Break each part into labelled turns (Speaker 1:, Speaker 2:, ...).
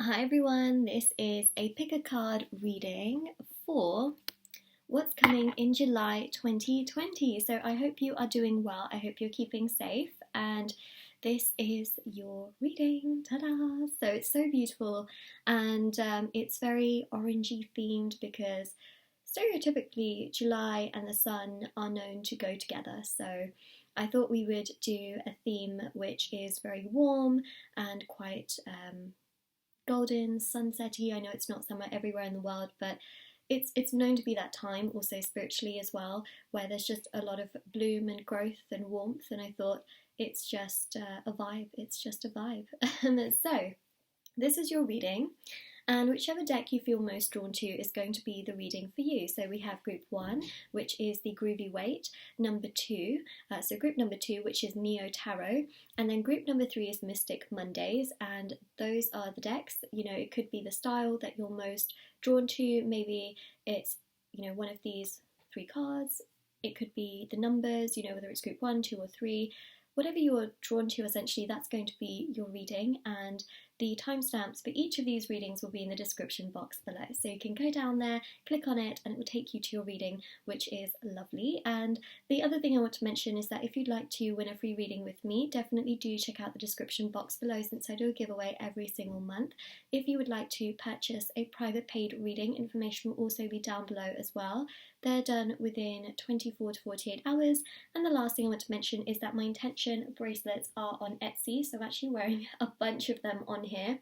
Speaker 1: Hi everyone, this is a pick a card reading for what's coming in July 2020. So I hope you are doing well, I hope you're keeping safe, and this is your reading. Ta-da! So it's so beautiful, and it's very orangey themed because stereotypically July and the sun are known to go together. So I thought we would do a theme which is very warm and quite golden, sunsetty. I know it's not summer everywhere in the world, but it's known to be that time, also spiritually as well, where there's just a lot of bloom and growth and warmth. And I thought it's just a vibe. It's just a vibe. So this is your reading. And whichever deck you feel most drawn to is going to be the reading for you. So we have group 1, which is the Groovy Waite, number 2, so group number 2, which is Neo Tarot, and then group number 3 is Mystic Mondays, and those are the decks. You know, it could be the style that you're most drawn to. Maybe it's, you know, one of these 3 cards. It could be the numbers, you know, whether it's group 1, 2 or 3. Whatever you're drawn to, essentially, that's going to be your reading, and the timestamps for each of these readings will be in the description box below. So you can go down there, click on it, and it will take you to your reading, which is lovely. And the other thing I want to mention is that if you'd like to win a free reading with me, definitely do check out the description box below, since I do a giveaway every single month. If you would like to purchase a private paid reading, information will also be down below as well. They're done within 24 to 48 hours. And the last thing I want to mention is that my intention bracelets are on Etsy, so I'm actually wearing a bunch of them on here.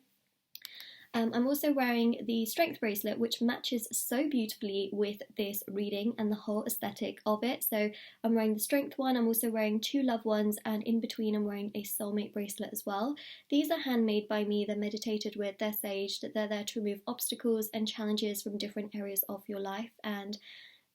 Speaker 1: I'm also wearing the strength bracelet, which matches so beautifully with this reading and the whole aesthetic of it. So I'm wearing the strength one, I'm also wearing 2 love ones, and in between I'm wearing a soulmate bracelet as well. These are handmade by me, they're meditated with, they're saged, they're there to remove obstacles and challenges from different areas of your life, and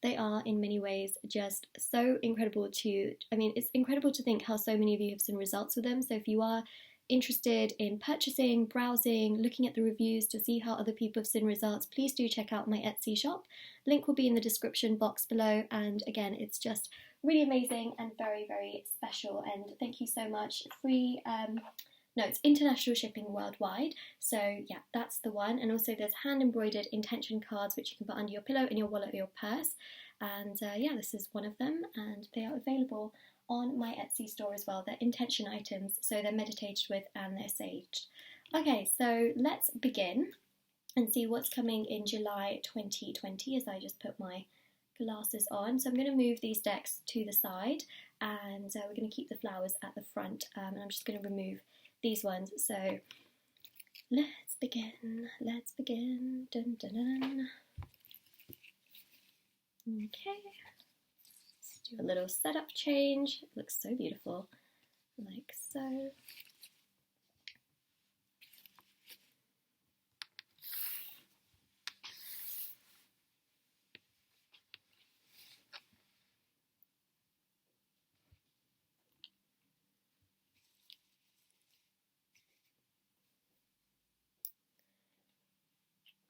Speaker 1: they are in many ways just so incredible it's incredible to think how so many of you have seen results with them. So if you are interested in purchasing, browsing, looking at the reviews to see how other people have seen results, please do check out my Etsy shop. Link will be in the description box below, and again, it's just really amazing and very, very special, and thank you so much. It's international shipping worldwide, so yeah, that's the one. And also there's hand embroidered intention cards which you can put under your pillow, in your wallet or your purse, and yeah, this is one of them, and they are available on my Etsy store as well. They're intention items, so they're meditated with and they're saged. Okay, so let's begin and see what's coming in July 2020 as I just put my glasses on. So I'm going to move these decks to the side, and we're going to keep the flowers at the front, and I'm just going to remove these ones. So let's begin. Dun, dun, dun. Okay, let's do a little setup change. It looks so beautiful, like so.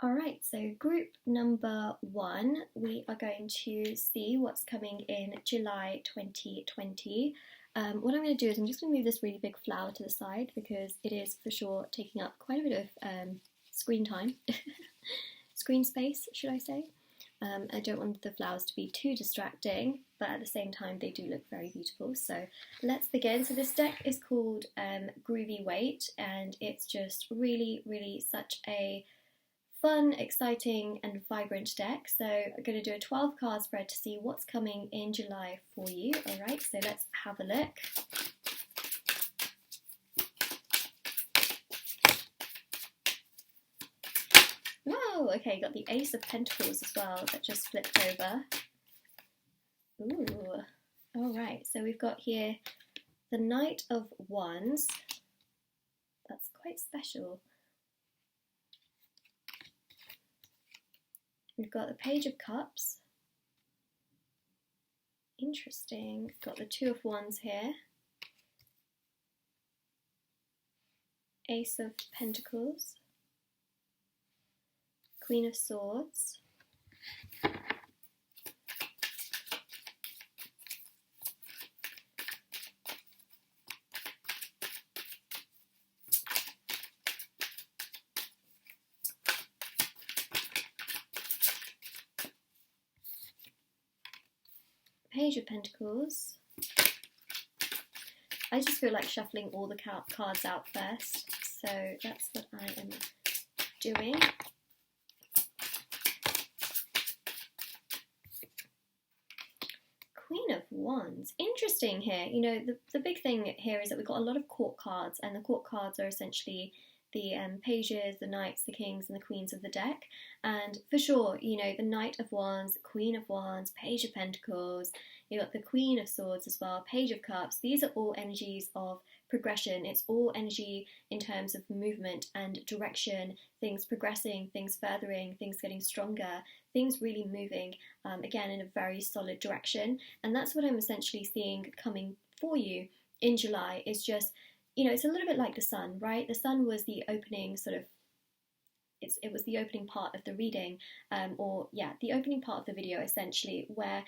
Speaker 1: Alright, so group number 1, we are going to see what's coming in July 2020. What I'm going to do is I'm just going to move this really big flower to the side because it is for sure taking up quite a bit of screen time, screen space, should I say. I don't want the flowers to be too distracting, but at the same time they do look very beautiful. So let's begin. So this deck is called Groovy Waite, and it's just really, really such a fun, exciting and vibrant deck. So I'm going to do a 12 card spread to see what's coming in July for you. Alright, so let's have a look. Whoa, okay, got the Ace of Pentacles as well that just flipped over. Ooh, alright, so we've got here the Knight of Wands. That's quite special. We've got the Page of Cups. Interesting. Got the Two of Wands here. Ace of Pentacles. Queen of Swords. Page of Pentacles. I just feel like shuffling all the cards out first, so that's what I am doing. Queen of Wands. Interesting here. You know, the big thing here is that we've got a lot of court cards, and the court cards are essentially the pages, the knights, the kings, and the queens of the deck. And for sure, you know, the Knight of Wands, Queen of Wands, Page of Pentacles, you've got the Queen of Swords as well, Page of Cups. These are all energies of progression. It's all energy in terms of movement and direction, things progressing, things furthering, things getting stronger, things really moving, again, in a very solid direction. And that's what I'm essentially seeing coming for you in July, is just, you know, it's a little bit like the sun, right? The sun was the opening sort of, it was the opening part of the reading, the opening part of the video essentially, where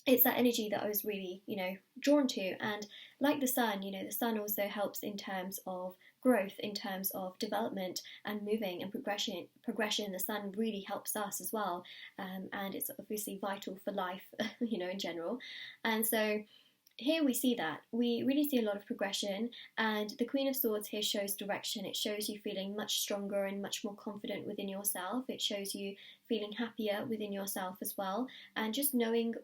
Speaker 1: it's that energy that I was really, you know, drawn to. And like the sun, you know, the sun also helps in terms of growth, in terms of development and moving and progression. The sun really helps us as well, and it's obviously vital for life, you know, in general. And so here we see that. We really see a lot of progression, and the Queen of Swords here shows direction. It shows you feeling much stronger and much more confident within yourself. It shows you feeling happier within yourself as well, and just knowing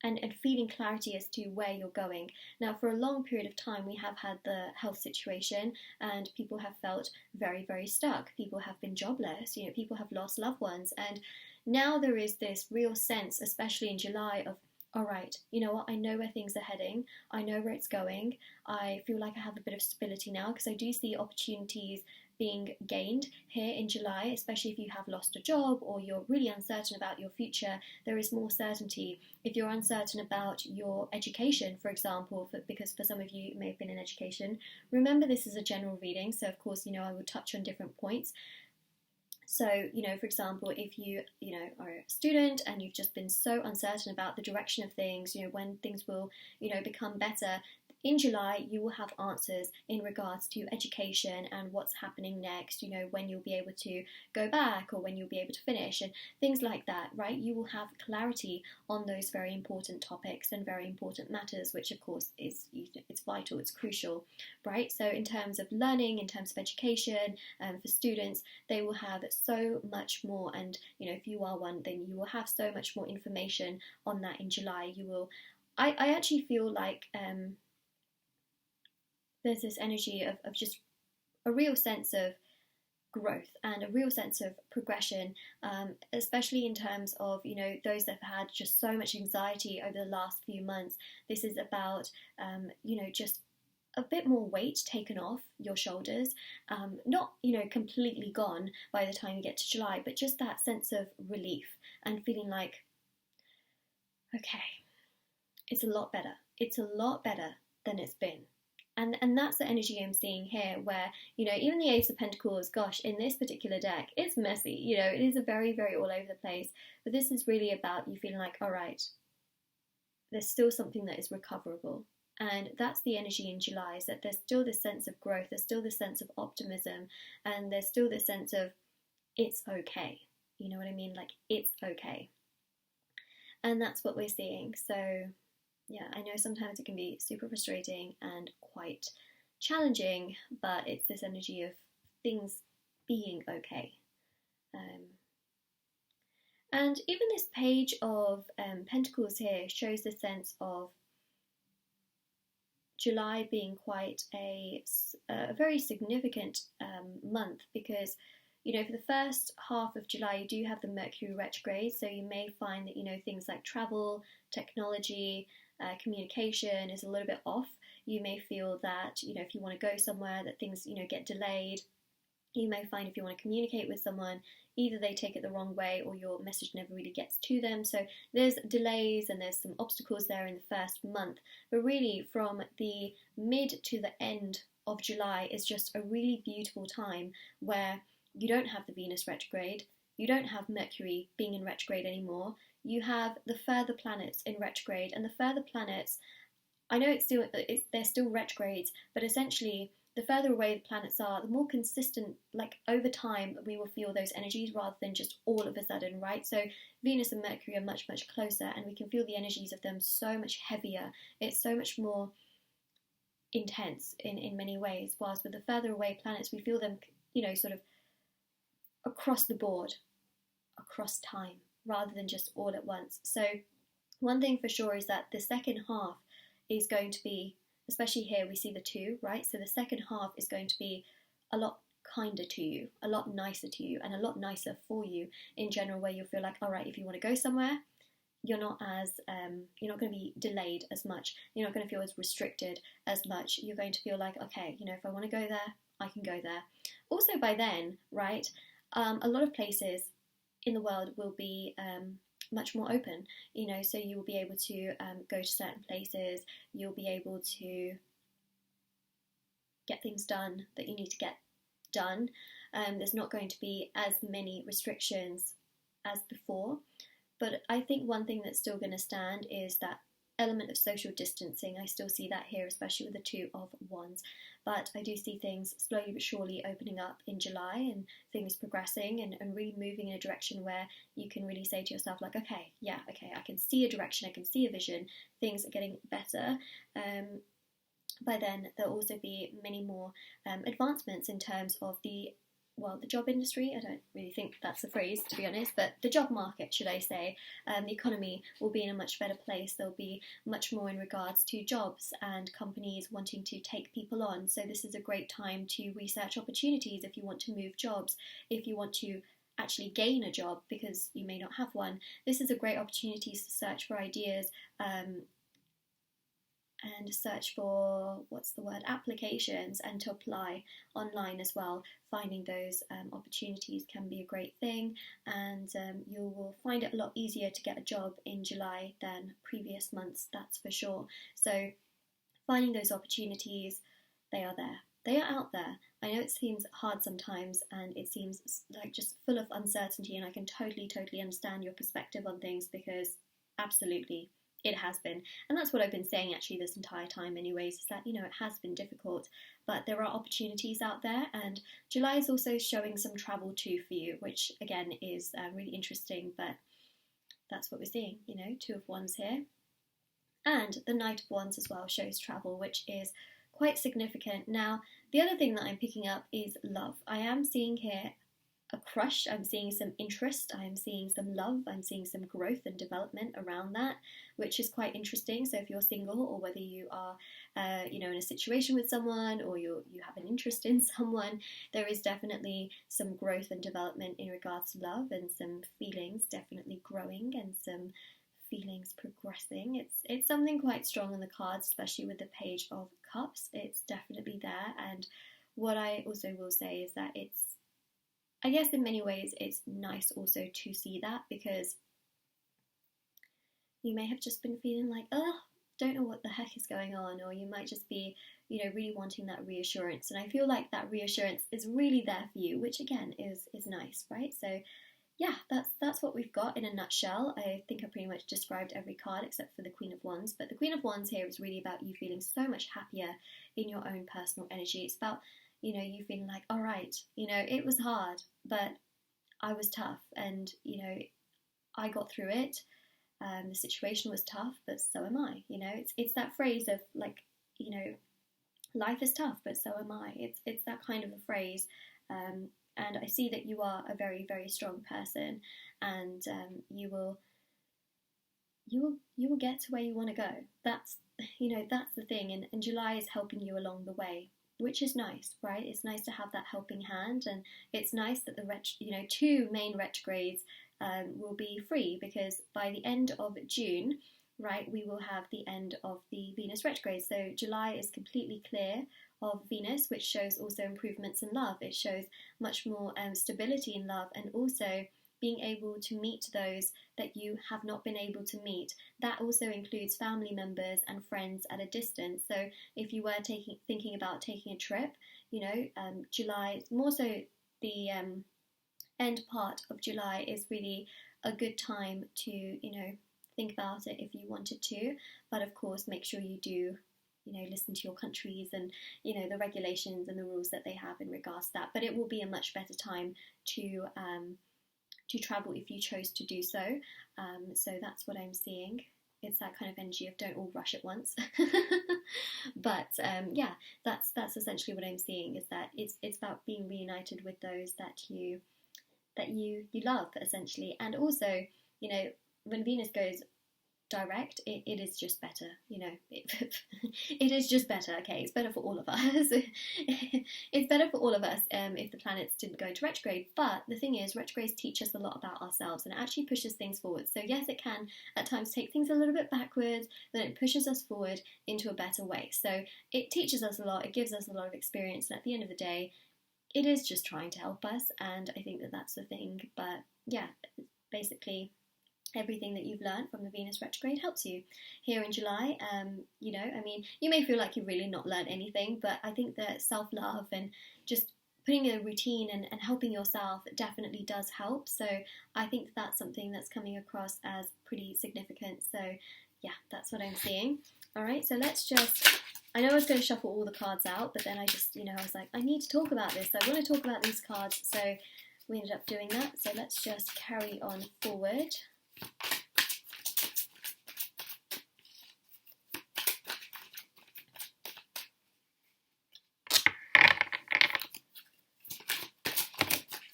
Speaker 1: and feeling clarity as to where you're going. Now, for a long period of time, we have had the health situation, and people have felt very, very stuck. People have been jobless, you know, people have lost loved ones, and now there is this real sense, especially in July, of, all right, you know what, I know where things are heading, I know where it's going, I feel like I have a bit of stability now, because I do see opportunities being gained here in July, especially if you have lost a job or you're really uncertain about your future. There is more certainty. If you're uncertain about your education, for example, because for some of you it may have been in education, remember this is a general reading, so of course, you know, I will touch on different points. So, you know, for example, if you know, are a student and you've just been so uncertain about the direction of things, you know, when things will, you know, become better, in July, you will have answers in regards to education and what's happening next, you know, when you'll be able to go back or when you'll be able to finish and things like that, right? You will have clarity on those very important topics and very important matters, which of course is, it's vital, it's crucial, right? So in terms of learning, in terms of education, for students, they will have so much more, and, you know, if you are one, then you will have so much more information on that in July. You will, I actually feel like, there's this energy of just a real sense of growth and a real sense of progression, especially in terms of, you know, those that have had just so much anxiety over the last few months. This is about, you know, just a bit more weight taken off your shoulders, not, you know, completely gone by the time you get to July, but just that sense of relief and feeling like, okay, it's a lot better. It's a lot better than it's been. And that's the energy I'm seeing here, where, you know, even the Ace of Pentacles, gosh, in this particular deck, it's messy, you know, it is a very, very all over the place. But this is really about you feeling like, all right, there's still something that is recoverable. And that's the energy in July, is that there's still this sense of growth, there's still this sense of optimism, and there's still this sense of it's okay. You know what I mean? Like, it's okay. And that's what we're seeing. So yeah, I know sometimes it can be super frustrating and quite challenging, but it's this energy of things being okay. And even this Page of Pentacles here shows the sense of July being quite a very significant month, because, you know, for the first half of July, you do have the Mercury retrograde, so you may find that, you know, things like travel, technology, communication is a little bit off. You may feel that, you know, if you want to go somewhere, that things, you know, get delayed. You may find if you want to communicate with someone, either they take it the wrong way or your message never really gets to them. So there's delays and there's some obstacles there in the first month. But really, from the mid to the end of July is just a really beautiful time where you don't have the Venus retrograde, you don't have Mercury being in retrograde anymore. You have the further planets in retrograde, and the further planets, I know they're still retrogrades, but essentially the further away the planets are, the more consistent, like over time, we will feel those energies rather than just all of a sudden, right? So Venus and Mercury are much, much closer, and we can feel the energies of them so much heavier. It's so much more intense in many ways, whilst with the further away planets, we feel them, sort of across the board, across time, rather than just all at once. So one thing for sure is that the second half is going to be, especially here we see the 2, right? So the second half is going to be a lot kinder to you, a lot nicer to you, and a lot nicer for you in general, where you'll feel like, all right, if you want to go somewhere, you're not going to be delayed as much. You're not going to feel as restricted as much. You're going to feel like, okay, if I want to go there, I can go there. Also by then, right, a lot of places in the world will be much more open, so you will be able to go to certain places. You'll be able to get things done that you need to get done. There's not going to be as many restrictions as before. But I think one thing that's still going to stand is that element of social distancing. I still see that here, especially with the 2 of Wands. But I do see things slowly but surely opening up in July, and things progressing and really moving in a direction where you can really say to yourself, like, okay, I can see a direction, I can see a vision, things are getting better. By then, there'll also be many more advancements in terms of the job industry. I don't really think that's the phrase, to be honest, but the job market, should I say. The economy will be in a much better place. There'll be much more in regards to jobs and companies wanting to take people on. So this is a great time to research opportunities if you want to move jobs, if you want to actually gain a job because you may not have one. This is a great opportunity to search for ideas, and search for, applications, and to apply online as well. Finding those opportunities can be a great thing, and you will find it a lot easier to get a job in July than previous months, that's for sure. So finding those opportunities, they are there. They are out there. I know it seems hard sometimes, and it seems like just full of uncertainty, and I can totally understand your perspective on things, because absolutely, it has been. And that's what I've been saying actually this entire time anyways, is that, it has been difficult, but there are opportunities out there. And July is also showing some travel too for you, which again is really interesting, but that's what we're seeing, 2 of Wands here. And the Knight of Wands as well shows travel, which is quite significant. Now, the other thing that I'm picking up is love. I am seeing here a crush, I'm seeing some interest, I'm seeing some love, I'm seeing some growth and development around that, which is quite interesting. So if you're single, or whether you are in a situation with someone, or you have an interest in someone, there is definitely some growth and development in regards to love, and some feelings definitely growing, and some feelings progressing. It's something quite strong in the cards, especially with the Page of Cups. It's definitely there. And what I also will say is that I guess in many ways it's nice also to see that, because you may have just been feeling like, don't know what the heck is going on, or you might just be, really wanting that reassurance. And I feel like that reassurance is really there for you, which again is nice, right? So yeah, that's what we've got in a nutshell. I think I pretty much described every card except for the Queen of Wands, but the Queen of Wands here is really about you feeling so much happier in your own personal energy. It's about you feeling like, all right, it was hard, but I was tough, and, I got through it. The situation was tough, but so am I. It's that phrase of like, life is tough, but so am I. It's that kind of a phrase. And I see that you are a very, very strong person, and you will get to where you want to go. That's the thing, and July is helping you along the way, which is nice, right? It's nice to have that helping hand, and it's nice that the 2 main retrogrades will be free, because by the end of June, right, we will have the end of the Venus retrograde. So July is completely clear of Venus, which shows also improvements in love. It shows much more stability in love, and also being able to meet those that you have not been able to meet. That also includes family members and friends at a distance. So if you were thinking about taking a trip, July, more so the end part of July, is really a good time to, think about it if you wanted to. But of course, make sure you do listen to your countries and, the regulations and the rules that they have in regards to that. But it will be a much better time to travel if you chose to do so. So that's what I'm seeing. It's that kind of energy of don't all rush at once. But yeah, that's essentially what I'm seeing, is that it's about being reunited with those that you love, essentially. And also, when Venus goes direct, it is just better, it is just better. Okay, it's better for all of us. It's better for all of us if the planets didn't go into retrograde. But the thing is, retrogrades teach us a lot about ourselves, and it actually pushes things forward. So yes, it can at times take things a little bit backwards, then it pushes us forward into a better way. So it teaches us a lot, it gives us a lot of experience, and at the end of the day, it is just trying to help us. And I think that that's the thing. But yeah, basically everything that you've learned from the Venus retrograde helps you here in July. You may feel like you've really not learned anything, but I think that self-love and just putting in a routine and helping yourself definitely does help. So I think that's something that's coming across as pretty significant. So yeah, that's what I'm seeing. All right, so I know I was going to shuffle all the cards out, but then I just, I was like, I need to talk about this. So I want to talk about these cards. So we ended up doing that. So let's just carry on forward.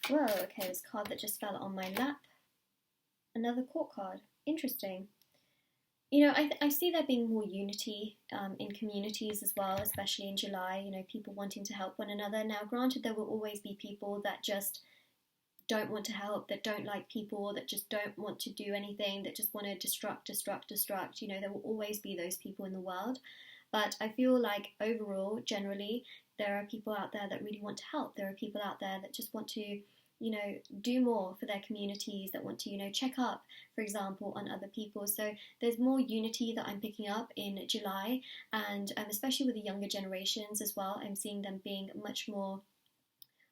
Speaker 1: Whoa, okay, this card that just fell on my lap. Another court card. Interesting. I see there being more unity in communities as well, especially in July, people wanting to help one another. Now, granted, there will always be people that just don't want to help, that don't like people, that just don't want to do anything, that just want to destruct. There will always be those people in the world. But I feel like overall, generally, there are people out there that really want to help. There are people out there that just want to, do more for their communities, that want to, check up, for example, on other people. So there's more unity that I'm picking up in July, and especially with the younger generations as well. I'm seeing them being much more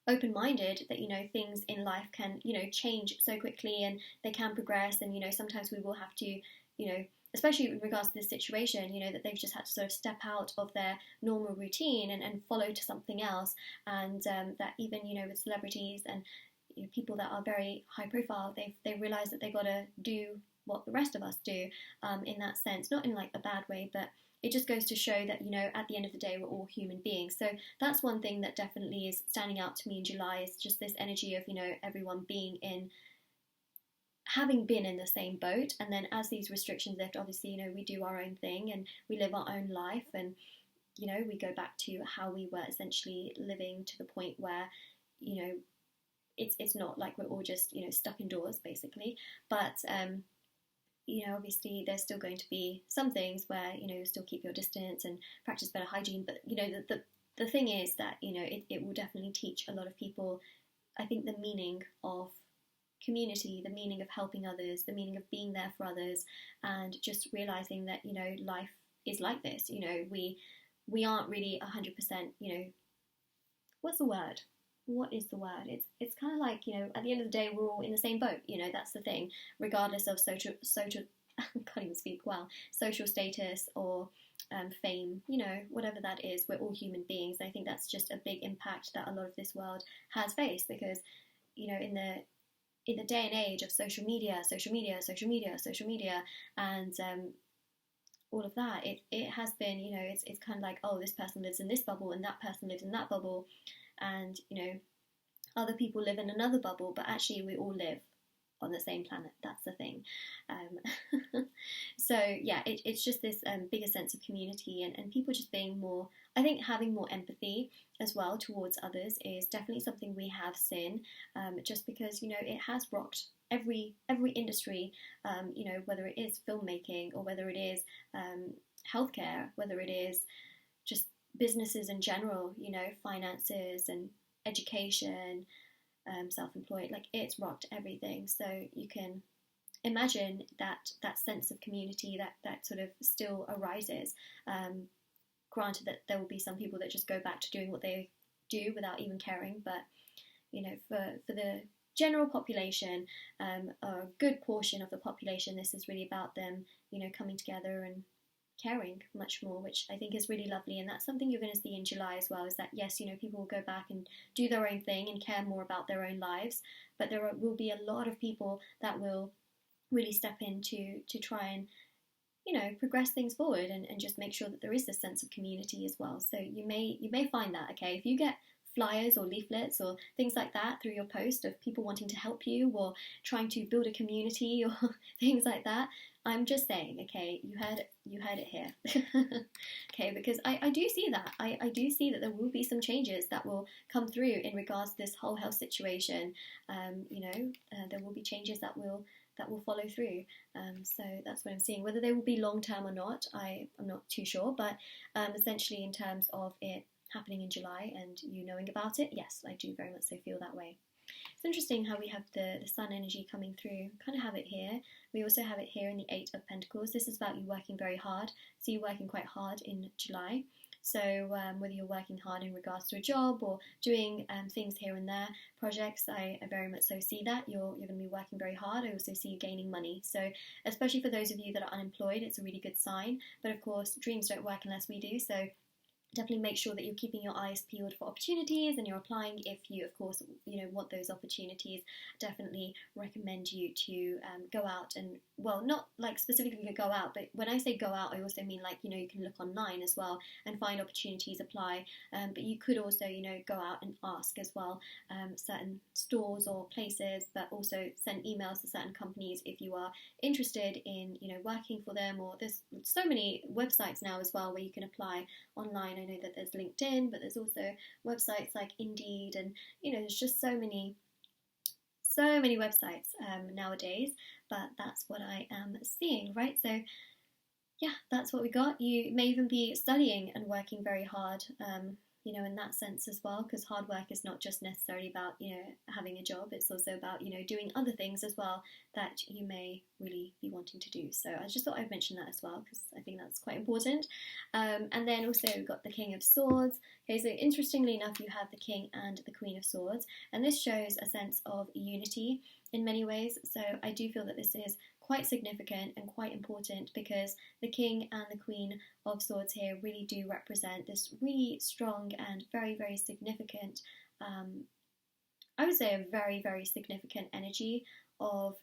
Speaker 1: open-minded, that things in life can change so quickly, and they can progress, and sometimes we will have to especially in regards to this situation, that they've just had to sort of step out of their normal routine and follow to something else. And that even with celebrities and people that are very high profile, they realize that they got to do what the rest of us do, in that sense, not in like a bad way, but it just goes to show that, at the end of the day, we're all human beings. So that's one thing that definitely is standing out to me in July, is just this energy of, everyone having been in the same boat. And then as these restrictions lift, obviously, we do our own thing and we live our own life. And, we go back to how we were essentially living, to the point where, it's not like we're all just, stuck indoors, basically. But, obviously there's still going to be some things where, still keep your distance and practice better hygiene. But, the thing is that, it will definitely teach a lot of people, I think, the meaning of community, the meaning of helping others, the meaning of being there for others, and just realizing that, life is like this. We aren't really 100%, what's the word? What is the word? It's kind of like, at the end of the day, we're all in the same boat. That's the thing, regardless of social I can't even speak well, social status or fame, whatever that is, we're all human beings. And I think that's just a big impact that a lot of this world has faced, because, in the day and age of social media, and all of that, it has been, it's kind of like, oh, this person lives in this bubble and that person lives in that bubble, and other people live in another bubble, but actually we all live on the same planet. That's the thing. So yeah, it's just this bigger sense of community, and people just being more, I think having more empathy as well towards others is definitely something we have seen, just because it has rocked every industry, whether it is filmmaking or whether it is healthcare, whether it is just businesses in general, finances and education, self-employed, like it's rocked everything. So you can imagine that sense of community that sort of still arises. Granted that there will be some people that just go back to doing what they do without even caring, but for the general population, a good portion of the population, this is really about them, coming together and caring much more, which I think is really lovely. And that's something you're going to see in July as well, is that yes, you know, people will go back and do their own thing and care more about their own lives, but will be a lot of people that will really step in to try and, you know, progress things forward and just make sure that there is this sense of community as well. So you may find that, okay, if you get flyers or leaflets or things like that through your post of people wanting to help you or trying to build a community or things like that, I'm just saying, okay, you heard it here. Okay, because I do see that. I do see that there will be some changes that will come through in regards to this whole health situation. There will be changes that will follow through. So that's what I'm seeing. Whether they will be long term or not, I'm not too sure. But essentially, in terms of it happening in July and you knowing about it, yes, I do very much so feel that way. It's interesting how we have the sun energy coming through. Kind of have it here. We also have it here in the Eight of Pentacles. This is about you working very hard. So you're working quite hard in July. So whether you're working hard in regards to a job or doing things here and there, projects, I very much so see that. You're going to be working very hard. I also see you gaining money. So especially for those of you that are unemployed, it's a really good sign. But of course, dreams don't work unless we do. So definitely make sure that you're keeping your eyes peeled for opportunities and you're applying if you, of course, you know, want those opportunities. Definitely recommend you to go out and, well, not like specifically go out, but when I say go out, I also mean like, you know, you can look online as well and find opportunities, apply, but you could also, you know, go out and ask as well, certain stores or places, but also send emails to certain companies if you are interested in, you know, working for them. Or there's so many websites now as well where you can apply online. I know that there's LinkedIn, but there's also websites like Indeed, and you know, there's just so many websites nowadays. But that's what I am seeing, right? So yeah, that's what we got. You may even be studying and working very hard, you know, in that sense as well, because hard work is not just necessarily about, you know, having a job. It's also about, you know, doing other things as well that you may really be wanting to do. So I just thought I'd mention that as well, because I think that's quite important. And then also we've got the King of Swords. Okay, so interestingly enough, you have the King and the Queen of Swords, and this shows a sense of unity in many ways. So I do feel that this is quite significant and quite important, because the King and the Queen of Swords here really do represent this really strong and very, very significant, I would say a very, very significant energy of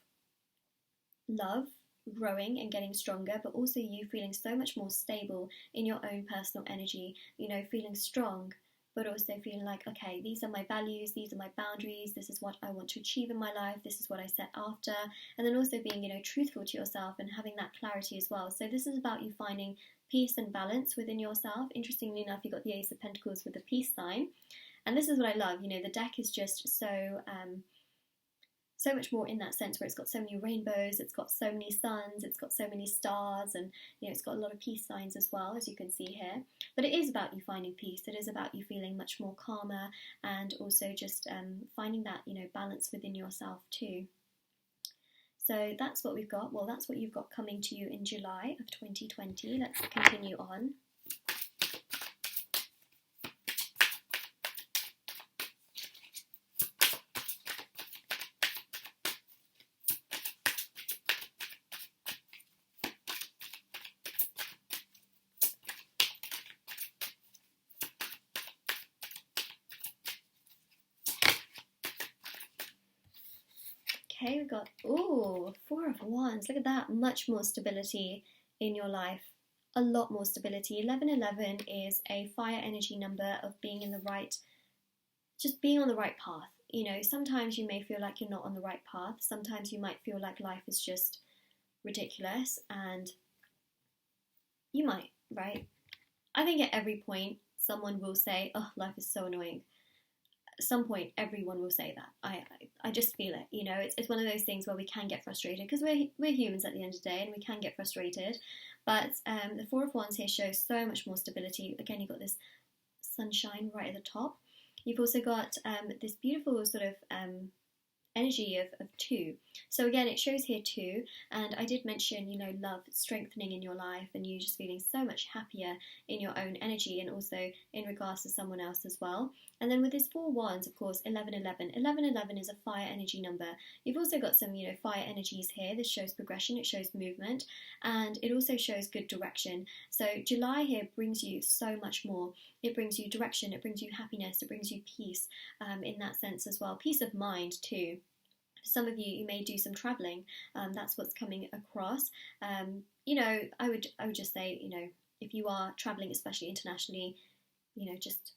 Speaker 1: love growing and getting stronger, but also you feeling so much more stable in your own personal energy, you know, feeling strong, but also feeling like, okay, these are my values, these are my boundaries, this is what I want to achieve in my life, this is what I set after. And then also being, you know, truthful to yourself and having that clarity as well. So this is about you finding peace and balance within yourself. Interestingly enough, you got the Ace of Pentacles with the peace sign. And this is what I love, you know, the deck is just so much more in that sense, where it's got so many rainbows, it's got so many suns, it's got so many stars, and you know, it's got a lot of peace signs as well, as you can see here. But it is about you finding peace. It is about you feeling much more calmer, and also just finding that, you know, balance within yourself too. So that's what we've got. Well, that's what you've got coming to you in July of 2020. Let's continue on. Okay, we've got, ooh, Four of Wands. Look at that. Much more stability in your life. A lot more stability. 1111 is a fire energy number of being in the right, just being on the right path. You know, sometimes you may feel like you're not on the right path. Sometimes you might feel like life is just ridiculous, and you might, right? I think at every point, someone will say, oh, life is so annoying. At some point, everyone will say that. I just feel it. You know, it's one of those things where we can get frustrated, because we're humans at the end of the day, and we can get frustrated. But the Four of Wands here shows so much more stability. Again, you've got this sunshine right at the top. You've also got this beautiful sort of energy of two. So again, it shows here two, and I did mention, you know, love strengthening in your life, and you just feeling so much happier in your own energy, and also in regards to someone else as well. And then with this 4 wands, of course, 1111. 1111 is a fire energy number. You've also got some, fire energies here. This shows progression, it shows movement, and it also shows good direction. So July here brings you so much more. It brings you direction, it brings you happiness, it brings you peace in that sense as well. Peace of mind too. For some of you, you may do some travelling. That's what's coming across. I would just say, if you are travelling, especially internationally, just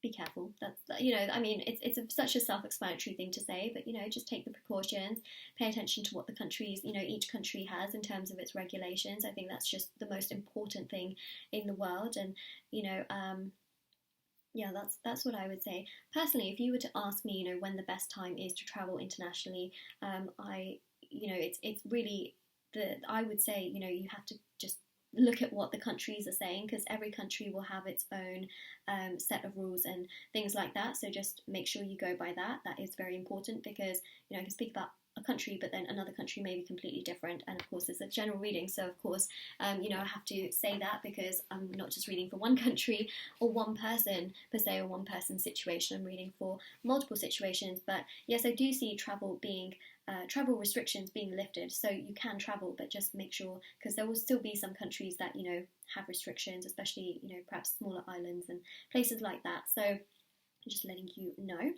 Speaker 1: be careful. It's such a self-explanatory thing to say, but just take the precautions, pay attention to what the countries, each country has in terms of its regulations. I think that's just the most important thing in the world. And that's what I would say. Personally, if you were to ask me, when the best time is to travel internationally, it's really I would say, you have to just look at what the countries are saying, because every country will have its own set of rules and things like that. So just make sure you go by that. That is very important, because I can speak about a country, but then another country may be completely different. And of course, it's a general reading, so of course, I have to say that, because I'm not just reading for one country or one person per se, or one person's situation. I'm reading for multiple situations. But yes, I do see travel restrictions being lifted, so you can travel, but just make sure, because there will still be some countries that have restrictions, especially perhaps smaller islands and places like that. So just letting you know.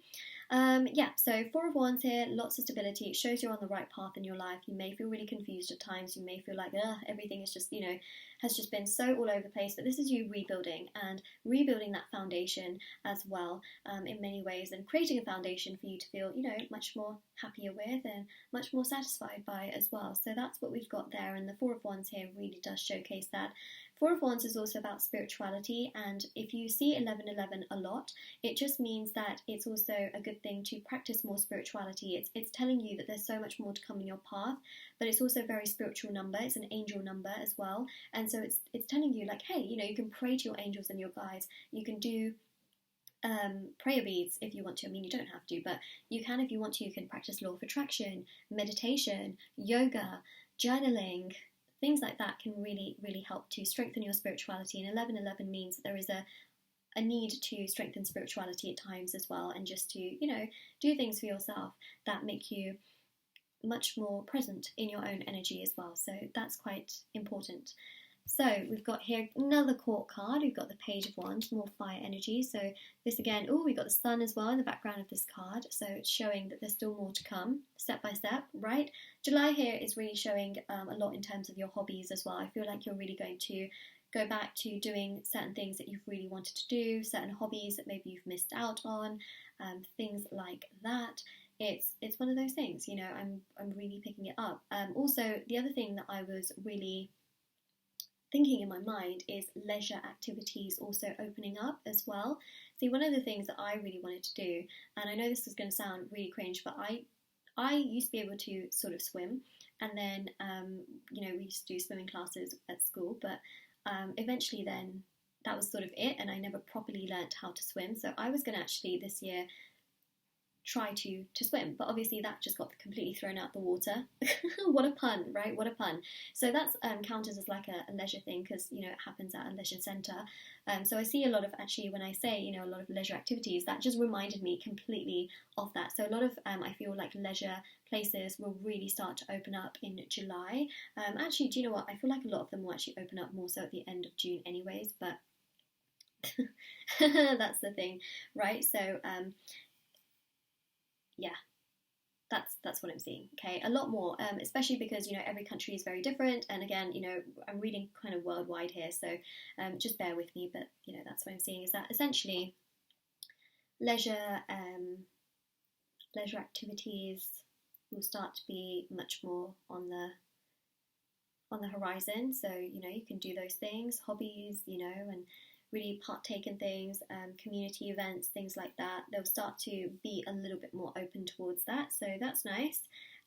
Speaker 1: So 4 of Wands here, lots of stability. It shows you're on the right path in your life. You may feel really confused at times. You may feel like everything is just has just been so all over the place, but this is you rebuilding that foundation as well, in many ways, and creating a foundation for you to feel much more happier with and much more satisfied by as well. So that's what we've got there, and the 4 of Wands here really does showcase that. 4 of Wands is also about spirituality, and if you see 1111 a lot, it just means that it's also a good thing to practice more spirituality. It's telling you that there's so much more to come in your path, but it's also a very spiritual number. It's an angel number as well, and so it's telling you, like, hey, you can pray to your angels and your guides. You can do prayer beads if you want to. I mean, you don't have to, but you can if you want to. You can practice law of attraction, meditation, yoga, journaling. Things like that can really, really help to strengthen your spirituality. And 1111 means that there is a need to strengthen spirituality at times as well, and just to, do things for yourself that make you much more present in your own energy as well. So that's quite important. So we've got here another court card. We've got the Page of Wands, more fire energy. So this again, we've got the sun as well in the background of this card. So it's showing that there's still more to come, step by step, right? July here is really showing a lot in terms of your hobbies as well. I feel like you're really going to go back to doing certain things that you've really wanted to do, certain hobbies that maybe you've missed out on, things like that. It's one of those things, I'm really picking it up. Also, the other thing that I was really thinking in my mind is leisure activities also opening up as well. See, one of the things that I really wanted to do, and I know this is going to sound really cringe, but I used to be able to sort of swim, and then we used to do swimming classes at school, but eventually then that was sort of it, and I never properly learnt how to swim. So I was going to actually this year try to swim, but obviously that just got completely thrown out the water. What a pun, right? What a pun. So that's counted as like a leisure thing, because it happens at a leisure centre. So I see a lot of, actually, when I say a lot of leisure activities, that just reminded me completely of that. So a lot of I feel like leisure places will really start to open up in July. Actually, do you know what? I feel like a lot of them will actually open up more so at the end of June anyways, but that's the thing, right? So that's what I'm seeing. Okay, a lot more, especially because every country is very different, and again, I'm reading kind of worldwide here, so just bear with me. But that's what I'm seeing, is that essentially leisure activities will start to be much more on the horizon. So you can do those things, hobbies, and really partake in things, community events, things like that. They'll start to be a little bit more open towards that, so that's nice.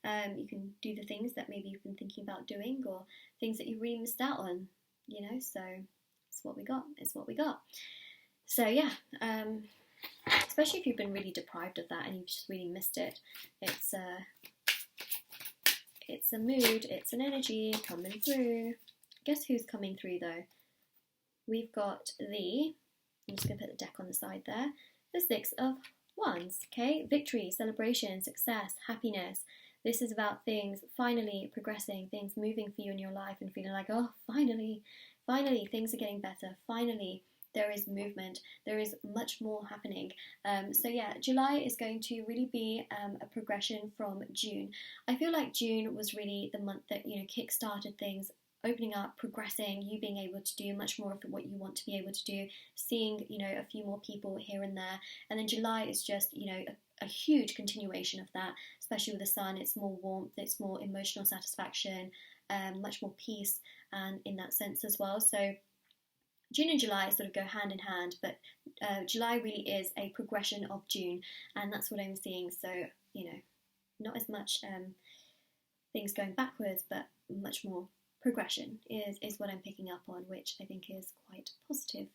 Speaker 1: You can do the things that maybe you've been thinking about doing, or things that you really missed out on, so it's what we got. So yeah, especially if you've been really deprived of that and you've just really missed it. It's a mood, it's an energy coming through. Guess who's coming through though? We've got I'm just going to put the deck on the side there. the Six of Wands, okay? Victory, celebration, success, happiness. This is about things finally progressing, things moving for you in your life and feeling like, oh, finally, things are getting better. Finally, there is movement. There is much more happening. So yeah, July is going to really be a progression from June. I feel like June was really the month that, you know, kick-started things, opening up, progressing, you being able to do much more of what you want to be able to do, seeing, you know, a few more people here and there. And then July is just, you know, a huge continuation of that, especially with the sun. It's more warmth, it's more emotional satisfaction, much more peace, and in that sense as well. So June and July sort of go hand in hand, but July really is a progression of June, and that's what I'm seeing. So, you know, not as much things going backwards, but much more progression is what I'm picking up on, which I think is quite positive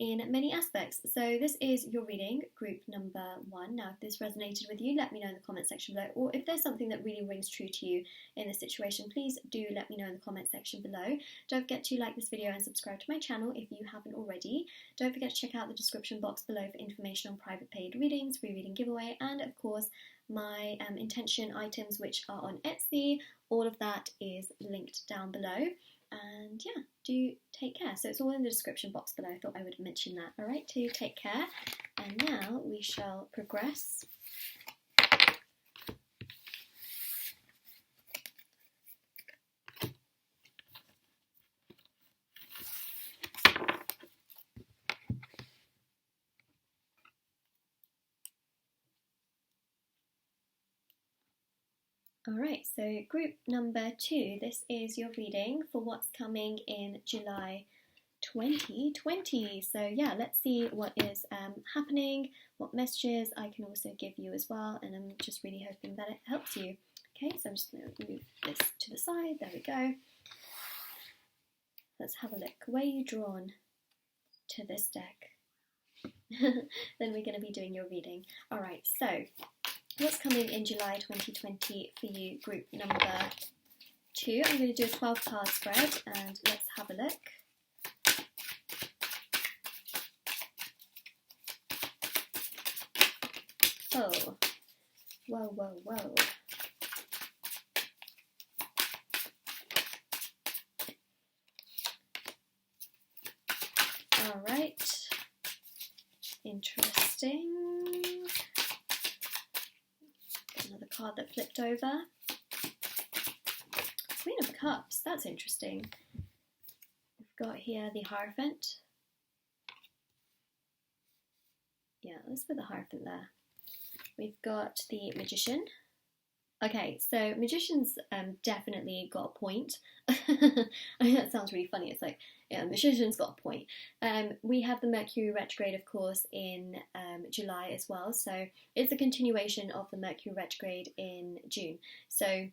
Speaker 1: in many aspects. So this is your reading, group number 1. Now, if this resonated with you, let me know in the comment section below, or if there's something that really rings true to you in this situation, please do let me know in the comment section below. Don't forget to like this video and subscribe to my channel if you haven't already. Don't forget to check out the description box below for information on private paid readings, free reading giveaway, and of course my intention items, which are on Etsy. All of that is linked down below. And yeah, do take care. So it's all in the description box below. I thought I would mention that. All right, do take care. And now we shall progress. Alright, so group number 2, this is your reading for what's coming in July 2020. So yeah, let's see what is happening, what messages I can also give you as well, and I'm just really hoping that it helps you. Okay, so I'm just going to move this to the side, there we go. Let's have a look. Were you drawn to this deck? Then we're going to be doing your reading. Alright, so what's coming in July 2020 for you, group number 2? I'm going to do a 12 card spread and let's have a look. Oh, whoa, whoa, whoa. Alright, interesting. Another card that flipped over. Queen of Cups, that's interesting. We've got here the Hierophant. Yeah, let's put the Hierophant there. We've got the Magician. Okay, so Magician's definitely got a point. I mean, that sounds really funny. It's like, yeah, Magician's got a point. We have the Mercury retrograde, of course, in July as well. So it's a continuation of the Mercury retrograde in June. So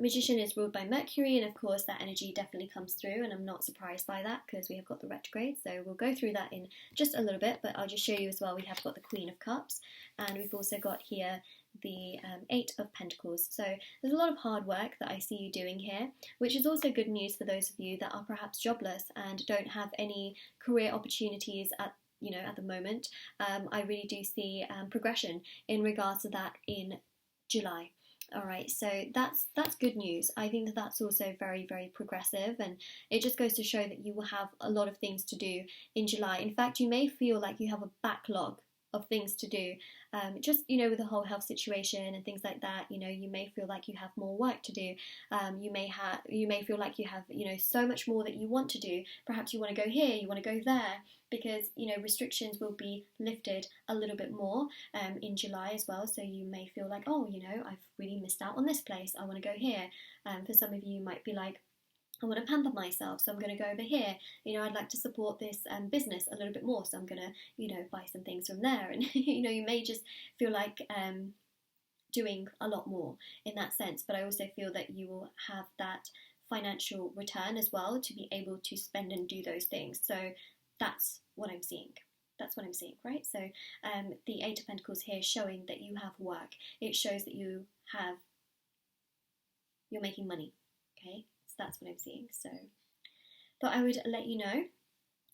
Speaker 1: Magician is ruled by Mercury, and of course that energy definitely comes through, and I'm not surprised by that because we have got the retrograde. So we'll go through that in just a little bit, but I'll just show you as well. We have got the Queen of Cups, and we've also got here the 8 of Pentacles. So there's a lot of hard work that I see you doing here, which is also good news for those of you that are perhaps jobless and don't have any career opportunities at the moment. I really do see progression in regards to that in July. Alright, so that's good news. I think that that's also very, very progressive, and it just goes to show that you will have a lot of things to do in July. In fact, you may feel like you have a backlog of things to do, just with the whole health situation and things like that. You may feel like you have more work to do. You may feel like you have so much more that you want to do. Perhaps you want to go here, you want to go there, because restrictions will be lifted a little bit more in July as well. So you may feel like, oh, I've really missed out on this place, I want to go here. For some of you might be like, I want to pamper myself, so I'm going to go over here. I'd like to support this business a little bit more, so I'm going to, buy some things from there. And, you may just feel like doing a lot more in that sense. But I also feel that you will have that financial return as well to be able to spend and do those things. So that's what I'm seeing. That's what I'm seeing, right? So the 8 of Pentacles here showing that you have work. It shows that you're making money, okay? That's what I'm seeing. So thought I would let you know.